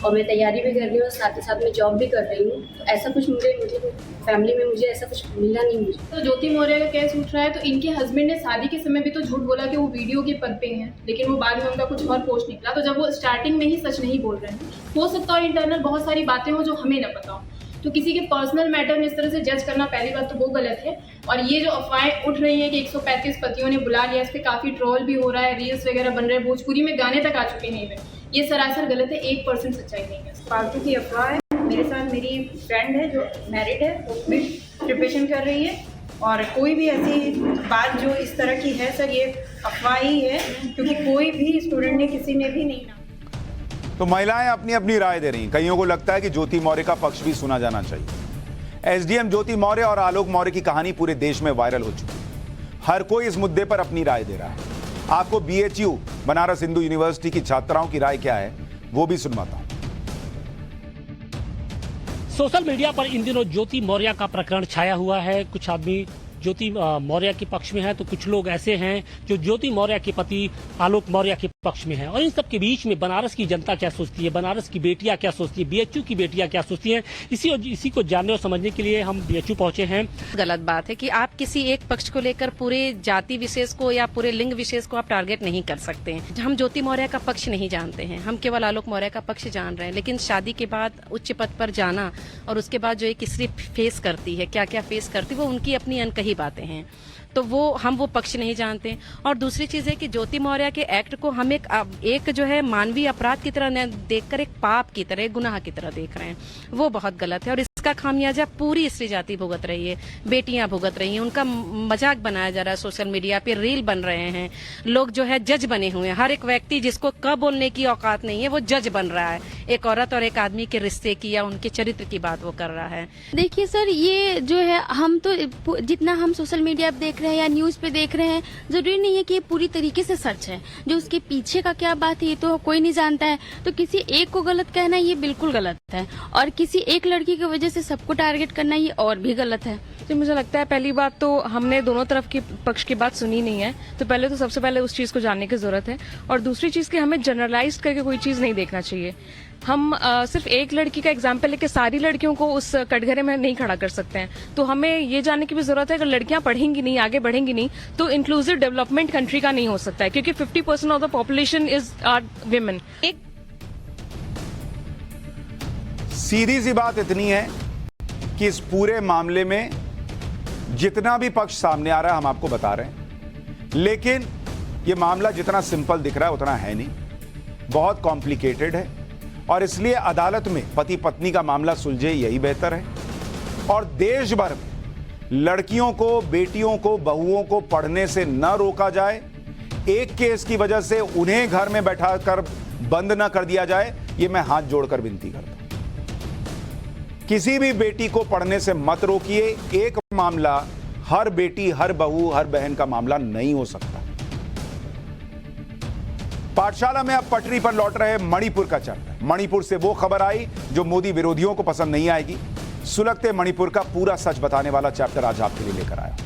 और मैं तैयारी भी कर रही हूँ और साथ ही साथ मैं जॉब भी कर रही हूँ। तो ऐसा कुछ मुझे मतलब फैमिली में मुझे ऐसा कुछ मिला नहीं मुझे। तो ज्योति मौर्य का केस उठ रहा है, तो इनके हस्बैंड ने शादी के समय भी तो झूठ बोला कि वो वीडियो के पद पे हैं, लेकिन वो बाद में उनका कुछ और पोस्ट निकला। तो जब वो स्टार्टिंग में ही सच नहीं बोल रहे हैं, हो सकता है इंटरनल बहुत सारी बातें हो जो हमें न पता हो। तो किसी के पर्सनल मैटर में इस तरह से जज करना पहली बात तो वो गलत है। और ये जो अफवाहें उठ रही हैं कि 135 पतियों ने बुला लिया, इस पर काफ़ी ट्रोल भी हो रहा है, रील्स वगैरह बन रहे हैं, भोजपुरी में गाने तक आ चुके हैं इवन, ये सरासर गलत है, 1% सच्चाई नहीं है। फालतू की अफवाह है। मेरे साथ मेरी फ्रेंड है जो मैरिड है, वो भी प्रिपरेशन कर रही है, और कोई भी ऐसी बात जो इस तरह की है सर, ये अफवाह ही है, क्योंकि कोई भी स्टूडेंट ने किसी ने भी नहीं ना। तो महिलाएं अपनी अपनी राय दे रही हैं। कईयों को लगता है कि ज्योति मौर्य का पक्ष भी सुना जाना चाहिए। एसडीएम ज्योति मौर्य और आलोक मौर्य की कहानी पूरे देश में वायरल हो चुकी है। हर कोई इस मुद्दे पर अपनी राय दे रहा है। आपको BHU बनारस हिंदू यूनिवर्सिटी की छात्राओं की राय क्या है वो भी सुनवाता हूं। सोशल मीडिया पर इन दिनों ज्योति मौर्य का प्रकरण छाया हुआ है। कुछ आदमी ज्योति मौर्य के पक्ष में है, तो कुछ लोग ऐसे हैं जो ज्योति मौर्य के पति आलोक मौर्य के पक्ष में हैं। और इन सब के बीच में बनारस की जनता क्या सोचती है, बनारस की बेटियां क्या सोचती है, BHU की बेटियां क्या सोचती हैं, इसी को जानने और समझने के लिए हम BHU पहुंचे हैं। गलत बात है कि आप किसी एक पक्ष को लेकर पूरे जाति विशेष को या पूरे लिंग विशेष को आप टारगेट नहीं कर सकते हैं। हम ज्योति मौर्य का पक्ष नहीं जानते हैं, हम केवल आलोक मौर्य का पक्ष जान रहे हैं। लेकिन शादी के बाद उच्च पद पर जाना और उसके बाद जो एक स्त्री फेस करती है, क्या क्या फेस करती है, वो उनकी अपनी अनकही बातें हैं। तो हम वो पक्ष नहीं जानते। और दूसरी चीज है कि ज्योति मौर्य के एक्ट को हम एक जो है मानवीय अपराध की तरह न देखकर एक पाप की तरह, गुनाह की तरह देख रहे हैं, वो बहुत गलत है। और इसका खामियाजा पूरी स्त्री जाति भुगत रही है, बेटियां भुगत रही हैं, उनका मजाक बनाया जा रहा है, सोशल मीडिया पे रील बन रहे हैं, लोग जो है जज बने हुए हैं। हर एक व्यक्ति जिसको कब बोलने की औकात नहीं है वो जज बन रहा है, एक औरत और एक आदमी के रिश्ते की या उनके चरित्र की बात वो कर रहा है। देखिए सर, ये जो है हम तो जितना हम सोशल मीडिया पे देख रहे हैं या न्यूज पे देख रहे हैं, जरूरी नहीं है कि ये पूरी तरीके से सच है। जो उसके पीछे का क्या बात है ये तो कोई नहीं जानता है। तो किसी एक को गलत कहना ये बिल्कुल गलत है, और किसी एक लड़की की वजह से सबको टारगेट करना ये और भी गलत है। तो मुझे लगता है पहली बात तो हमने दोनों तरफ की पक्ष की बात सुनी नहीं है, तो पहले तो सबसे पहले उस चीज को जानने की जरूरत है। और दूसरी चीज कि हमें जनरलाइज करके कोई चीज नहीं देखना चाहिए। हम सिर्फ एक लड़की का एग्जाम्पल लेके सारी लड़कियों को उस कटघरे में नहीं खड़ा कर सकते हैं। तो हमें ये जानने की भी जरूरत है, अगर लड़कियां पढ़ेंगी नहीं, आगे बढ़ेंगी नहीं, तो इंक्लूसिव डेवलपमेंट कंट्री का नहीं हो सकता है, क्योंकि 50% of the population is are women. सीधी सी बात इतनी है कि इस पूरे मामले में जितना भी पक्ष सामने आ रहा है हम आपको बता रहे हैं, लेकिन ये मामला जितना सिंपल दिख रहा है उतना है नहीं, बहुत कॉम्प्लिकेटेड है। और इसलिए अदालत में पति पत्नी का मामला सुलझे यही बेहतर है। और देश भर में लड़कियों को, बेटियों को, बहुओं को पढ़ने से न रोका जाए, एक केस की वजह से उन्हें घर में बैठाकर बंद न कर दिया जाए, ये मैं हाथ जोड़कर विनती करता हूं। किसी भी बेटी को पढ़ने से मत रोकिए। एक मामला हर बेटी, हर बहू, हर बहन का मामला नहीं हो सकता। पाठशाला में अब पटरी पर लौट रहे मणिपुर का चर्चा। मणिपुर से वो खबर आई जो मोदी विरोधियों को पसंद नहीं आएगी। सुलगते मणिपुर का पूरा सच बताने वाला चैप्टर आज आपके लिए लेकर आया।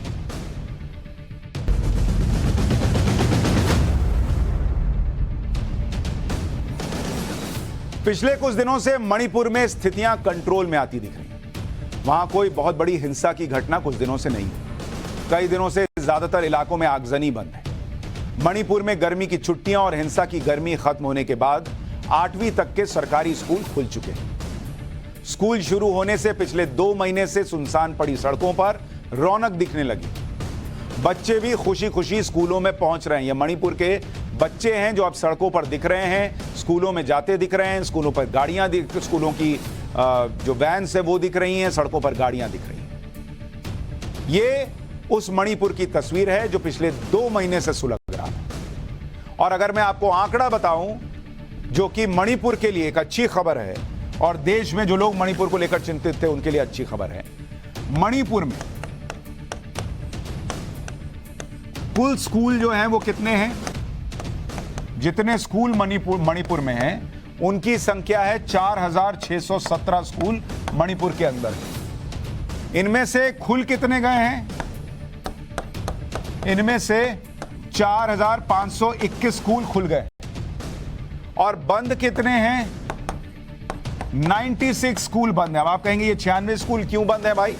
पिछले कुछ दिनों से मणिपुर में स्थितियां कंट्रोल में आती दिख रही हैं। वहां कोई बहुत बड़ी हिंसा की घटना कुछ दिनों से नहीं है। कई दिनों से ज्यादातर इलाकों में आगजनी बंद है। मणिपुर में गर्मी की छुट्टियां और हिंसा की गर्मी खत्म होने के बाद 8वीं तक के सरकारी स्कूल खुल चुके हैं। स्कूल शुरू होने से पिछले 2 महीने से सुनसान पड़ी सड़कों पर रौनक दिखने लगी। बच्चे भी खुशी खुशी स्कूलों में पहुंच रहे हैं। ये मणिपुर के बच्चे हैं जो अब सड़कों पर दिख रहे हैं, स्कूलों में जाते दिख रहे हैं। स्कूलों पर गाड़ियां स्कूलों की जो वैन्स है वो दिख रही हैं, सड़कों पर गाड़ियां दिख रही हैं। ये उस मणिपुर की तस्वीर है जो पिछले 2 महीने से सुलग रहा है। और अगर मैं आपको आंकड़ा बताऊं जो कि मणिपुर के लिए एक अच्छी खबर है और देश में जो लोग मणिपुर को लेकर चिंतित थे उनके लिए अच्छी खबर है। मणिपुर में कुल स्कूल जो हैं वो कितने हैं? जितने स्कूल मणिपुर में हैं उनकी संख्या है 4617 स्कूल मणिपुर के अंदर। इनमें से खुल कितने गए हैं? इनमें से 4521 स्कूल खुल गए। और बंद कितने हैं? 96 स्कूल बंद है। अब आप कहेंगे ये 96 स्कूल क्यों बंद है भाई?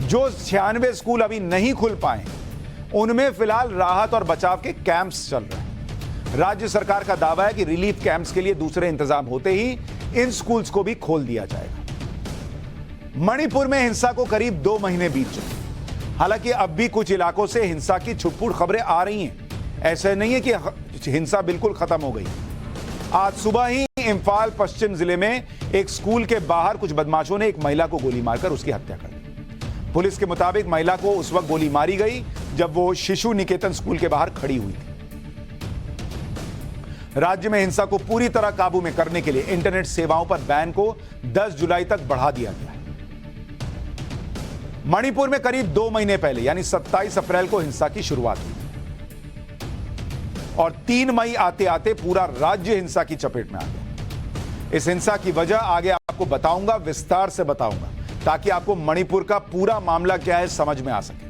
जो 96 स्कूल अभी नहीं खुल पाए उनमें फिलहाल राहत और बचाव के कैंप्स चल रहे हैं। राज्य सरकार का दावा है कि रिलीफ कैंप्स के लिए दूसरे इंतजाम होते ही इन स्कूल्स को भी खोल दिया जाएगा। मणिपुर में हिंसा को करीब 2 महीने बीत चुके। हालांकि अब भी कुछ इलाकों से हिंसा की छुटपुट खबरें आ रही हैं। ऐसे नहीं है कि हिंसा बिल्कुल खत्म हो गई। आज सुबह ही इंफाल पश्चिम जिले में एक स्कूल के बाहर कुछ बदमाशों ने एक महिला को गोली मारकर उसकी हत्या कर दी। पुलिस के मुताबिक महिला को उस वक्त गोली मारी गई जब वो शिशु निकेतन स्कूल के बाहर खड़ी हुई थी। राज्य में हिंसा को पूरी तरह काबू में करने के लिए इंटरनेट सेवाओं पर बैन को 10 जुलाई तक बढ़ा दिया गया है। मणिपुर में करीब 2 महीने पहले यानी 27 अप्रैल को हिंसा की शुरुआत हुई और 3 मई आते आते पूरा राज्य हिंसा की चपेट में आ गया। इस हिंसा की वजह आगे आपको बताऊंगा, विस्तार से बताऊंगा, ताकि आपको मणिपुर का पूरा मामला क्या है समझ में आ सके।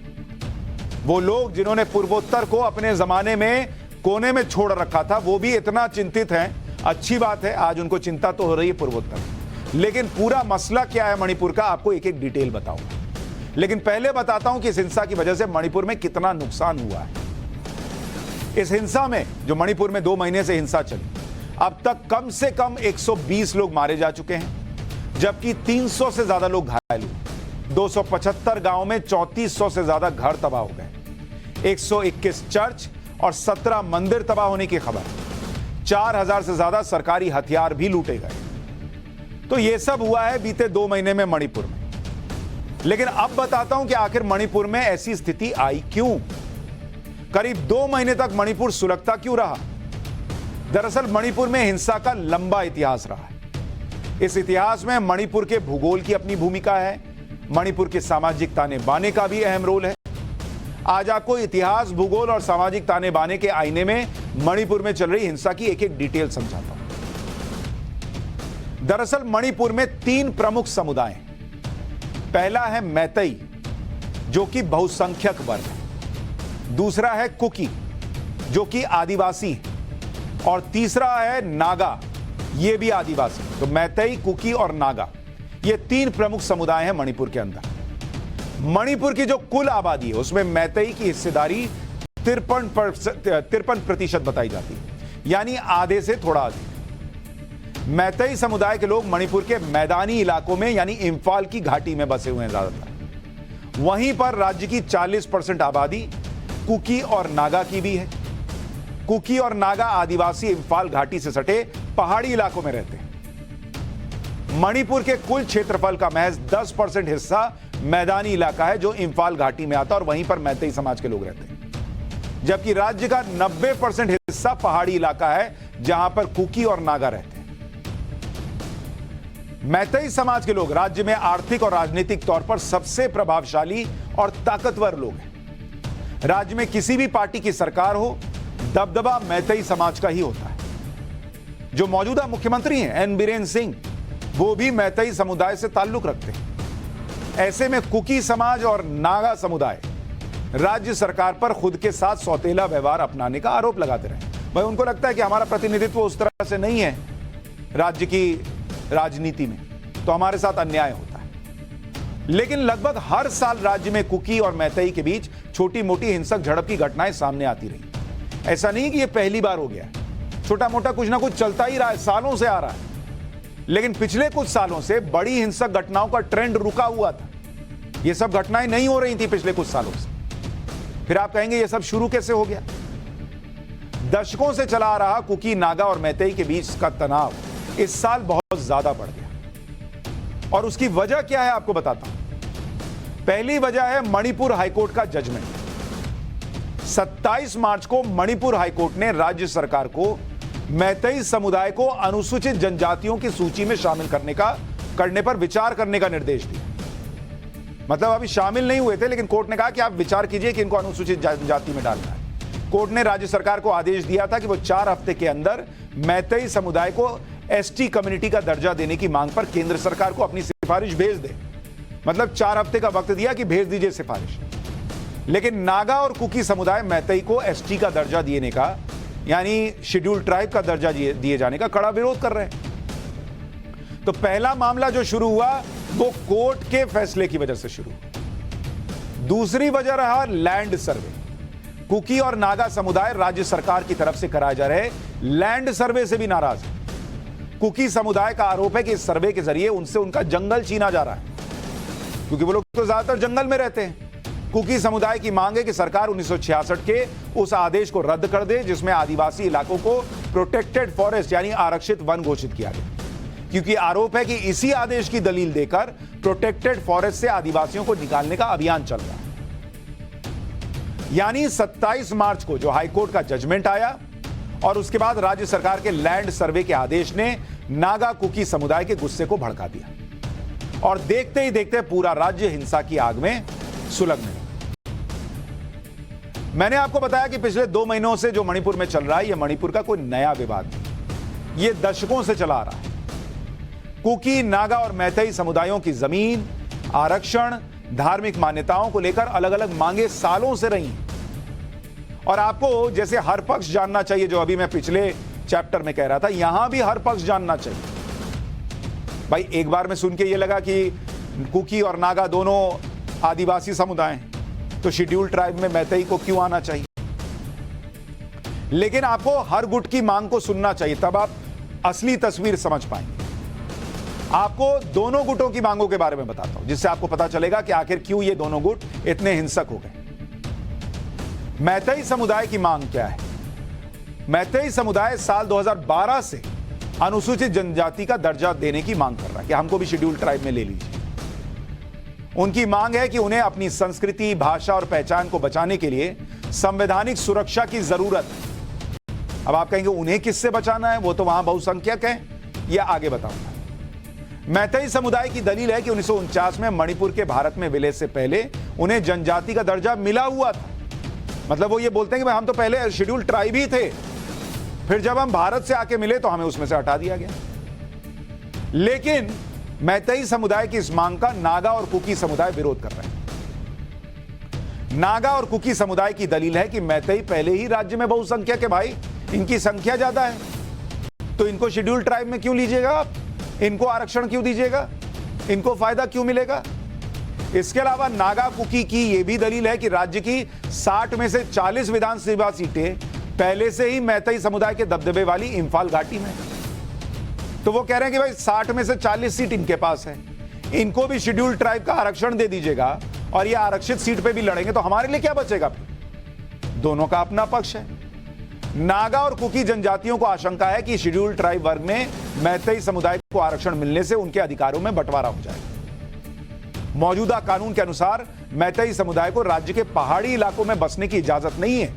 वो लोग जिन्होंने पूर्वोत्तर को अपने जमाने में कोने में छोड़ रखा था वो भी इतना चिंतित हैं। अच्छी बात है, आज उनको चिंता तो हो रही है पूर्वोत्तर, लेकिन पूरा मसला क्या है मणिपुर का आपको एक एक डिटेल बताऊंगा। लेकिन पहले बताता हूं कि इस हिंसा की वजह से मणिपुर में कितना नुकसान हुआ है। इस हिंसा में जो मणिपुर में 2 महीने से हिंसा चली, अब तक कम से कम 120 लोग मारे जा चुके हैं, जबकि 300 से ज्यादा लोग घायल हुए। 275 गांव में 3400 से ज्यादा घर तबाह हो गए। 121 चर्च और 17 मंदिर तबाह होने की खबर। 4000 से ज्यादा सरकारी हथियार भी लूटे गए। तो यह सब हुआ है बीते 2 महीने में मणिपुर में। लेकिन अब बताता हूं कि आखिर मणिपुर में ऐसी स्थिति आई क्यों? करीब 2 महीने तक मणिपुर सुलगता क्यों रहा? दरअसल मणिपुर में हिंसा का लंबा इतिहास रहा है। इस इतिहास में मणिपुर के भूगोल की अपनी भूमिका है, मणिपुर के सामाजिक ताने बाने का भी अहम रोल है। आज आपको इतिहास, भूगोल और सामाजिक ताने बाने के आईने में मणिपुर में चल रही हिंसा की एक एक डिटेल समझाता हूं। दरअसल मणिपुर में 3 प्रमुख समुदाय हैं। पहला है मैतई, जो कि बहुसंख्यक वर्ग है। दूसरा है कुकी, जो कि आदिवासी है। और तीसरा है नागा, ये भी आदिवासी। तो मैतई, कुकी और नागा, ये 3 प्रमुख समुदाय हैं मणिपुर के अंदर। मणिपुर की जो कुल आबादी है उसमें मैतई की हिस्सेदारी 53% बताई जाती है, यानी आधे से थोड़ा अधिक। मैतई समुदाय के लोग मणिपुर के मैदानी इलाकों में यानी इंफाल की घाटी में बसे हुए हैं ज्यादातर। वहीं पर राज्य की 40% आबादी कुकी और नागा की भी है। कुकी और नागा आदिवासी इंफाल घाटी से सटे पहाड़ी इलाकों में रहते हैं। मणिपुर के कुल क्षेत्रफल का महज 10% हिस्सा मैदानी इलाका है जो इंफाल घाटी में आता है और वहीं पर मैतई समाज के लोग रहते हैं, जबकि राज्य का 90% हिस्सा पहाड़ी इलाका है जहां पर कुकी और नागा रहते हैं। मैतई समाज के लोग राज्य में आर्थिक और राजनीतिक तौर पर सबसे प्रभावशाली और ताकतवर लोग हैं। राज्य में किसी भी पार्टी की सरकार हो, दबदबा मैतई समाज का ही होता है। जो मौजूदा मुख्यमंत्री हैं एन बीरेन सिंह, वो भी मैतई समुदाय से ताल्लुक रखते हैं। ऐसे में कुकी समाज और नागा समुदाय राज्य सरकार पर खुद के साथ सौतेला व्यवहार अपनाने का आरोप लगाते रहे। भाई उनको लगता है कि हमारा प्रतिनिधित्व उस तरह से नहीं है राज्य की राजनीति में, तो हमारे साथ अन्याय होता है। लेकिन लगभग हर साल राज्य में कुकी और मैतई के बीच छोटी मोटी हिंसक झड़प की घटनाएं सामने आती रही। ऐसा नहीं कि यह पहली बार हो गया, छोटा मोटा कुछ ना कुछ चलता ही रहा है, सालों से आ रहा है। लेकिन पिछले कुछ सालों से बड़ी हिंसक घटनाओं का ट्रेंड रुका हुआ था। यह सब घटनाएं नहीं हो रही थी पिछले कुछ सालों से। फिर आप कहेंगे यह सब शुरू कैसे हो गया? दशकों से चला आ रहा कुकी, नागा और मैतई के बीच का तनाव इस साल बहुत ज्यादा बढ़ गया। और उसकी वजह क्या है आपको बताता हूं। पहली वजह है मणिपुर हाईकोर्ट का जजमेंट। 27 मार्च को मणिपुर हाईकोर्ट ने राज्य सरकार को मैतई समुदाय को अनुसूचित जनजातियों की सूची में शामिल करने पर विचार करने का निर्देश दिया। मतलब अभी शामिल नहीं हुए थे, लेकिन कोर्ट ने कहा कि आप विचार कीजिए कि इनको अनुसूचित जनजाति में डालना है। कोर्ट ने राज्य सरकार को आदेश दिया था कि वो 4 हफ्ते के अंदर मैतई समुदाय को एसटी कम्युनिटी का दर्जा देने की मांग पर केंद्र सरकार को अपनी सिफारिश भेज दे। मतलब 4 हफ्ते का वक्त दिया कि भेज दीजिए सिफारिश। लेकिन नागा और कुकी समुदाय मैतई को एसटी का दर्जा देने का, यानी शेड्यूल्ड ट्राइब का दर्जा दिए जाने का कड़ा विरोध कर रहे हैं। तो पहला मामला जो शुरू हुआ वो कोर्ट के फैसले की वजह से शुरू हुआ। दूसरी वजह रहा लैंड सर्वे। कुकी और नागा समुदाय राज्य सरकार की तरफ से कराए जा रहे लैंड सर्वे से भी नाराज है। कुकी समुदाय का आरोप है कि इस सर्वे के जरिए उनसे उनका जंगल छीना जा रहा है, क्योंकि वो लोग तो ज्यादातर जंगल में रहते हैं। कुकी समुदाय की मांग है कि सरकार 1966 के उस आदेश को रद्द कर दे जिसमें आदिवासी इलाकों को प्रोटेक्टेड फॉरेस्ट यानी आरक्षित वन घोषित किया गया, क्योंकि आरोप है कि इसी आदेश की दलील देकर प्रोटेक्टेड फॉरेस्ट से आदिवासियों को निकालने का अभियान चल रहा है। यानी 27 मार्च को जो हाईकोर्ट का जजमेंट आया और उसके बाद राज्य सरकार के लैंड सर्वे के आदेश ने नागा कुकी समुदाय के गुस्से को भड़का दिया और देखते ही देखते पूरा राज्य हिंसा की आग में सुलगने लगा। मैंने आपको बताया कि पिछले 2 महीनों से जो मणिपुर में चल रहा है, यह मणिपुर का कोई नया विवाद नहीं, यह दशकों से चला आ रहा है। कुकी, नागा और मैतेई समुदायों की जमीन, आरक्षण, धार्मिक मान्यताओं को लेकर अलग अलग मांगे सालों से रही और आपको जैसे हर पक्ष जानना चाहिए, जो अभी मैं पिछले चैप्टर में कह रहा था, यहां भी हर पक्ष जानना चाहिए। भाई एक बार में सुन के ये लगा कि कुकी और नागा दोनों आदिवासी समुदाय हैं, तो शेड्यूल ट्राइब में मैतेई को क्यों आना चाहिए? लेकिन आपको हर गुट की मांग को सुनना चाहिए, तब आप असली तस्वीर समझ पाएंगे। आपको दोनों गुटों की मांगों के बारे में बताता हूं, जिससे आपको पता चलेगा कि आखिर क्यों ये दोनों गुट इतने हिंसक हो गए। मैतेई समुदाय की मांग क्या है? मैतेई समुदाय साल 2012 से अनुसूचित जनजाति का दर्जा देने की मांग कर रहा है कि हमको भी शेड्यूल ट्राइब में ले लीजिए। उनकी मांग है कि उन्हें अपनी संस्कृति, भाषा और पहचान को बचाने के लिए संवैधानिक सुरक्षा की जरूरत है। अब आप कहेंगे उन्हें किससे बचाना है, वो तो वहां बहुसंख्यक हैं, यह आगे बताऊंगा। मैतेई समुदाय की दलील है कि 1949 में मणिपुर के भारत में विलय से पहले उन्हें जनजाति का दर्जा मिला हुआ था। मतलब वो ये बोलते हैं कि भाई हम तो पहले शेड्यूल ट्राइब ही थे, फिर जब हम भारत से आके मिले तो हमें उसमें से हटा दिया गया। लेकिन मैतेई समुदाय की इस मांग का नागा और कुकी समुदाय विरोध कर रहे हैं। नागा और कुकी समुदाय की दलील है कि मैतेई पहले ही राज्य में बहुसंख्यक है, भाई इनकी संख्या ज्यादा है, तो इनको शेड्यूल ट्राइब में क्यों लीजिएगा आप? इनको आरक्षण क्यों दीजिएगा? इनको फायदा क्यों मिलेगा? इसके अलावा नागा कुकी की यह भी दलील है कि राज्य की 60 में से 40 विधानसभा सीटें पहले से ही मैतेई समुदाय के दबदबे वाली इंफाल घाटी में, तो वो कह रहे हैं कि भाई 60 में से 40 सीट इनके पास है, इनको भी शेड्यूल ट्राइब का आरक्षण दे दीजिएगा और ये आरक्षित सीट पे भी लड़ेंगे तो हमारे लिए क्या बचेगा? दोनों का अपना पक्ष है। नागा और कुकी जनजातियों को आशंका है कि शेड्यूल ट्राइब वर्ग में मैतेई समुदाय को आरक्षण मिलने से उनके अधिकारों में बंटवारा हो जाएगा। मौजूदा कानून के अनुसार मैतेई समुदाय को राज्य के पहाड़ी इलाकों में बसने की इजाजत नहीं है,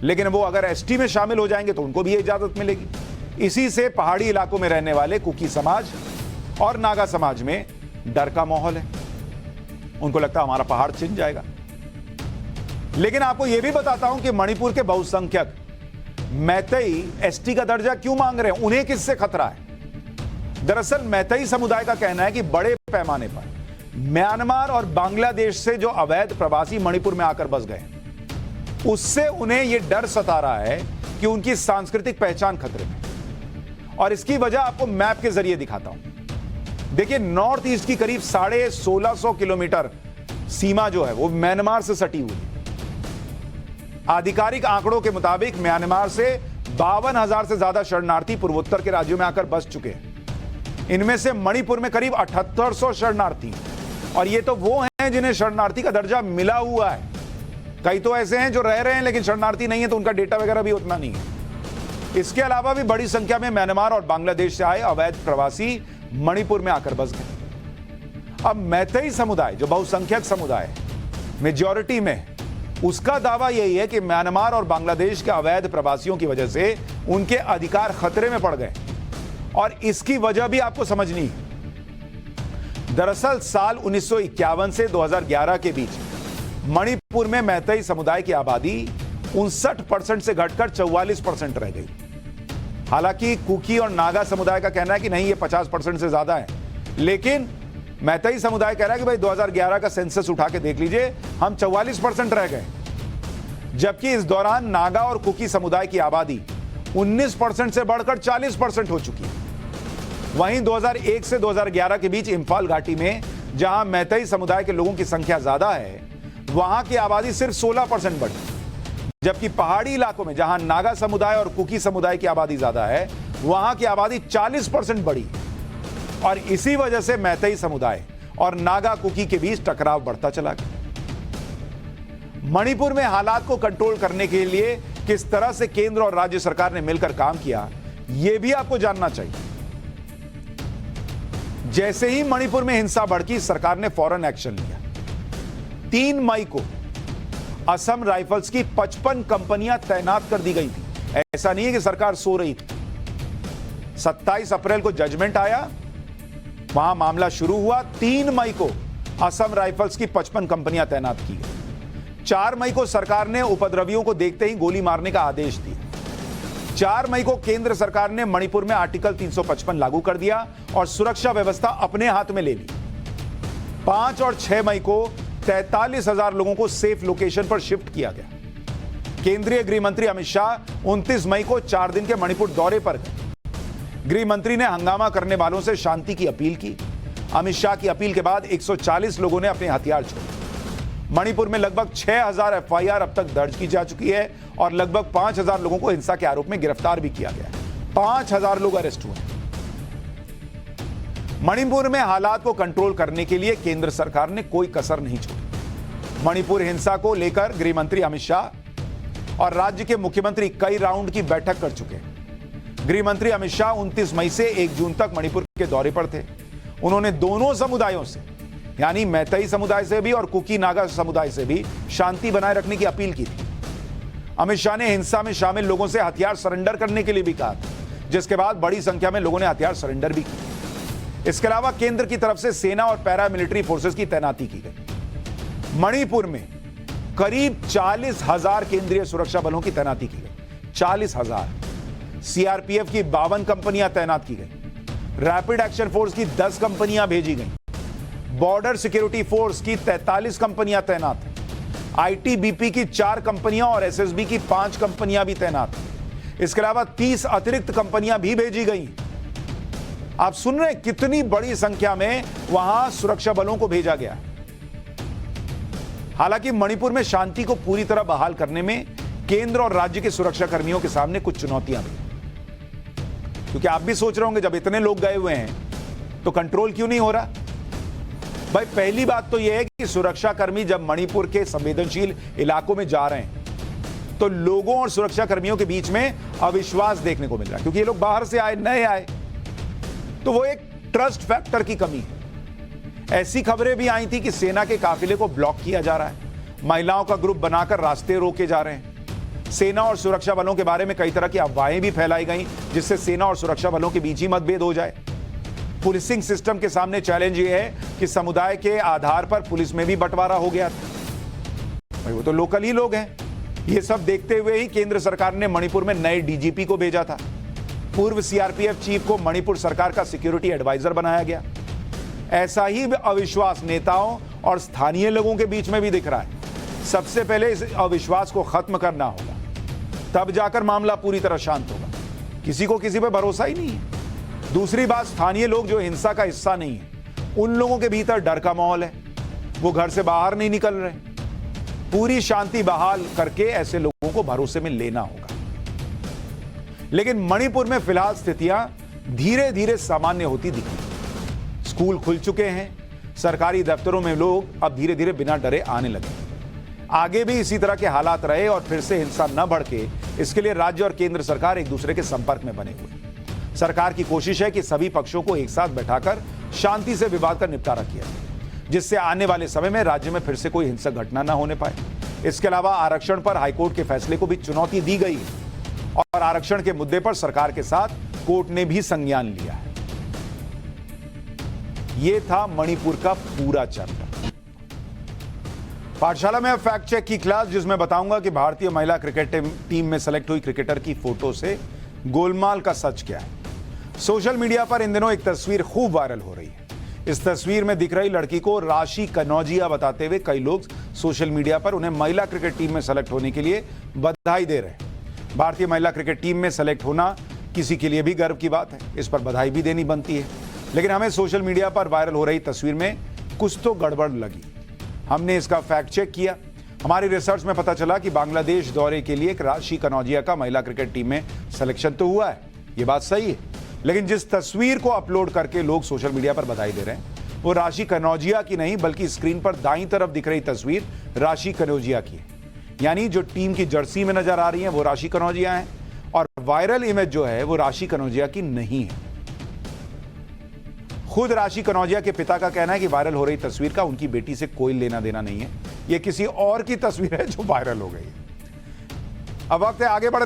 लेकिन वो अगर एसटी में शामिल हो जाएंगे तो उनको भी इजाजत मिलेगी। इसी से पहाड़ी इलाकों में रहने वाले कुकी समाज और नागा समाज में डर का माहौल है। उनको लगता है हमारा पहाड़ छिन जाएगा। लेकिन आपको यह भी बताता हूं कि मणिपुर के बहुसंख्यक मैतेई एसटी का दर्जा क्यों मांग रहे हैं, उन्हें किससे खतरा है? दरअसल मैतेई समुदाय का कहना है कि बड़े पैमाने पर म्यांमार और बांग्लादेश से जो अवैध प्रवासी मणिपुर में आकर बस गए, उससे उन्हें यह डर सता रहा है कि उनकी सांस्कृतिक पहचान खतरे में। और इसकी वजह आपको मैप के जरिए दिखाता हूं। देखिए, नॉर्थ ईस्ट की करीब 1650 किलोमीटर सीमा जो है वो म्यांमार से सटी हुई है। आधिकारिक आंकड़ों के मुताबिक म्यांमार से 52,000 से ज्यादा शरणार्थी पूर्वोत्तर के राज्यों में आकर बस चुके हैं। इनमें से मणिपुर में करीब 7800 शरणार्थी, और ये तो वो हैं जिन्हें शरणार्थी का दर्जा मिला हुआ है। कई तो ऐसे हैं जो रह रहे हैं लेकिन शरणार्थी नहीं है, तो उनका डेटा वगैरह भी उतना नहीं है। इसके अलावा भी बड़ी संख्या में म्यांमार और बांग्लादेश से आए अवैध प्रवासी मणिपुर में आकर बस गए। अब मैतेई समुदाय जो बहुसंख्यक समुदाय मेजॉरिटी में, उसका दावा यही है कि म्यांमार और बांग्लादेश के अवैध प्रवासियों की वजह से उनके अधिकार खतरे में पड़ गए, और इसकी वजह भी आपको समझनी है। दरअसल साल 1951 से 2011 के बीच मणिपुर में मैतेई समुदाय की आबादी 59% से घटकर 44% रह गई। हालांकि कुकी और नागा समुदाय का कहना है कि नहीं, ये 50% से ज्यादा है, लेकिन मैतेई समुदाय कह रहा है कि भाई 2011 का सेंसस उठा के देख लीजिए, हम 44% रह गए। जबकि इस दौरान नागा और कुकी समुदाय की आबादी 19% से बढ़कर 40% हो चुकी है। वहीं 2001 से 2011 के बीच इंफाल घाटी में जहां मैतेई समुदाय के लोगों की संख्या ज्यादा है, वहां की आबादी सिर्फ 16% बढ़ी, जबकि पहाड़ी इलाकों में जहां नागा समुदाय और कुकी समुदाय की आबादी ज्यादा है, वहां की आबादी 40% बढ़ी। और इसी वजह से मैतेई समुदाय और नागा कुकी के बीच टकराव बढ़ता चला गया। मणिपुर में हालात को कंट्रोल करने के लिए किस तरह से केंद्र और राज्य सरकार ने मिलकर काम किया, यह भी आपको जानना चाहिए। जैसे ही मणिपुर में हिंसा भड़की, सरकार ने फौरन एक्शन लिया। 3 मई को असम राइफल्स की 55 कंपनियां तैनात कर दी गई थी। ऐसा नहीं है कि सरकार सो रही थी। 27 अप्रैल को जजमेंट आया, वहां मामला शुरू हुआ। 3 मई को असम राइफल्स की 55 कंपनियां तैनात की गई। 4 मई को सरकार ने उपद्रवियों को देखते ही गोली मारने का आदेश दिया। 4 मई को केंद्र सरकार ने मणिपुर में आर्टिकल 355 लागू कर दिया और सुरक्षा व्यवस्था अपने हाथ में ले ली। 5 और 6 मई को 43,000 लोगों को सेफ लोकेशन पर शिफ्ट किया गया। केंद्रीय गृह मंत्री अमित शाह 29 मई को 4 दिन के मणिपुर दौरे पर गए। गृह मंत्री ने हंगामा करने वालों से शांति की अपील की। अमित शाह की अपील के बाद 140 लोगों ने अपने हथियार छोड़े। मणिपुर में लगभग 6,000 एफआईआर अब तक दर्ज की जा चुकी है और लगभग 5,000 लोगों को हिंसा के आरोप में गिरफ्तार भी किया गया। 5,000 लोग अरेस्ट हुए। मणिपुर में हालात को कंट्रोल करने के लिए केंद्र सरकार ने कोई कसर नहीं छोड़ी। मणिपुर हिंसा को लेकर गृह मंत्री अमित शाह और राज्य के मुख्यमंत्री कई राउंड की बैठक कर चुके हैं। गृह मंत्री अमित शाह 29 मई से 1 जून तक मणिपुर के दौरे पर थे। उन्होंने दोनों समुदायों से, यानी मैतेई समुदाय से भी और कुकी नागा समुदाय से भी शांति बनाए रखने की अपील की थी। अमित शाह ने हिंसा में शामिल लोगों से हथियार सरेंडर करने के लिए भी कहा था, जिसके बाद बड़ी संख्या में लोगों ने हथियार सरेंडर भी किए। इसके अलावा केंद्र की तरफ से सेना और पैरामिलिट्री फोर्सेस की तैनाती की गई। मणिपुर में करीब 40,000 केंद्रीय सुरक्षा बलों की तैनाती की गई। 40,000। सीआरपीएफ की 52 कंपनियां तैनात की गई। रैपिड एक्शन फोर्स की 10 कंपनियां भेजी गई। बॉर्डर सिक्योरिटी फोर्स की 43 कंपनियां तैनात हैं। आईटीबीपी की 4 कंपनियां और एसएसबी की 5 कंपनियां भी तैनात हैं। इसके अलावा 30 अतिरिक्त कंपनियां भी भेजी गई। आप सुन रहे हैं कितनी बड़ी संख्या में वहां सुरक्षा बलों को भेजा गया। हालांकि मणिपुर में शांति को पूरी तरह बहाल करने में केंद्र और राज्य के सुरक्षा कर्मियों के सामने कुछ चुनौतियां भी, क्योंकि आप भी सोच रहे होंगे जब इतने लोग गए हुए हैं तो कंट्रोल क्यों नहीं हो रहा। भाई पहली बात तो यह है कि सुरक्षा कर्मी जब मणिपुर के संवेदनशील इलाकों में जा रहे हैं तो लोगों और सुरक्षा कर्मियों के बीच में अविश्वास देखने को मिल रहा है, क्योंकि ये लोग बाहर से आए, नए आए, तो वो एक ट्रस्ट फैक्टर की कमी है। ऐसी खबरें भी आई थी कि सेना के काफिले को ब्लॉक किया जा रहा है, महिलाओं का ग्रुप बनाकर रास्ते रोके जा रहे हैं। सेना और सुरक्षा बलों के बारे में कई तरह की अफवाहें भी फैलाई गई, जिससे सेना और सुरक्षा बलों के बीच ही मतभेद हो जाए। पुलिसिंग सिस्टम के सामने चैलेंज ये है कि समुदाय के आधार पर पुलिस में भी बंटवारा हो गया था। भाई वो तो लोकल ही लोग हैं। ये सब देखते हुए ही केंद्र सरकार ने मणिपुर में नए डीजीपी को भेजा था। पूर्व सीआरपीएफ चीफ को मणिपुर सरकार का सिक्योरिटी एडवाइजर बनाया गया। ऐसा ही अविश्वास नेताओं और स्थानीय लोगों के बीच में भी दिख रहा है। सबसे पहले इस अविश्वास को खत्म करना होगा, तब जाकर मामला पूरी तरह शांत होगा। किसी को किसी पर भरोसा ही नहीं है। दूसरी बात, स्थानीय लोग जो हिंसा का हिस्सा नहीं है, उन लोगों के भीतर डर का माहौल है, वो घर से बाहर नहीं निकल रहे। पूरी शांति बहाल करके ऐसे लोगों को भरोसे में लेना होगा। लेकिन मणिपुर में फिलहाल स्थितियां धीरे धीरे सामान्य होती दिख रही। स्कूल खुल चुके हैं, सरकारी दफ्तरों में लोग अब धीरे धीरे बिना डरे आने लगे। आगे भी इसी तरह के हालात रहे और फिर से हिंसा न भड़के, इसके लिए राज्य और केंद्र सरकार एक दूसरे के संपर्क में बने हुए। सरकार की कोशिश है कि सभी पक्षों को एक साथ बैठाकर शांति से विवाद का निपटारा किया जाए, जिससे आने वाले समय में राज्य में फिर से कोई हिंसक घटना न होने पाए। इसके अलावा आरक्षण पर हाईकोर्ट के फैसले को भी चुनौती दी गई है और आरक्षण के मुद्दे पर सरकार के साथ कोर्ट ने भी संज्ञान लिया है। यह था मणिपुर का पूरा चर्चा। पाठशाला में फैक्ट चेक की क्लास, जिसमें बताऊंगा कि भारतीय महिला क्रिकेट टीम में सेलेक्ट हुई क्रिकेटर की फोटो से गोलमाल का सच क्या है। सोशल मीडिया पर इन दिनों एक तस्वीर खूब वायरल हो रही है। इस तस्वीर में दिख रही लड़की को राशि कनौजिया बताते हुए कई लोग सोशल मीडिया पर उन्हें महिला क्रिकेट टीम में सेलेक्ट होने के लिए बधाई दे रहे हैं। भारतीय महिला क्रिकेट टीम में सेलेक्ट होना किसी के लिए भी गर्व की बात है, इस पर बधाई भी देनी बनती है। लेकिन हमें सोशल मीडिया पर वायरल हो रही तस्वीर में कुछ तो गड़बड़ लगी। हमने इसका फैक्ट चेक किया। हमारी रिसर्च में पता चला कि बांग्लादेश दौरे के लिए एक राशि कनौजिया का महिला क्रिकेट टीम में सिलेक्शन तो हुआ है, ये बात सही है, लेकिन जिस तस्वीर को अपलोड करके लोग सोशल मीडिया पर बधाई दे रहे हैं वो राशि कनौजिया की नहीं, बल्कि स्क्रीन पर दाईं तरफ दिख रही तस्वीर राशि कनौजिया की है। यानी जो टीम की जर्सी में नजर आ रही है वो राशि कनौजिया है और वायरल इमेज जो है वो राशि कनौजिया की नहीं है। खुद राशि कनौजिया के पिता का कहना है कि वायरल हो रही तस्वीर का उनकी बेटी से कोई लेना देना नहीं है, ये किसी और की तस्वीर है जो वायरल हो गई है। अब वक्त है आगे बढ़ने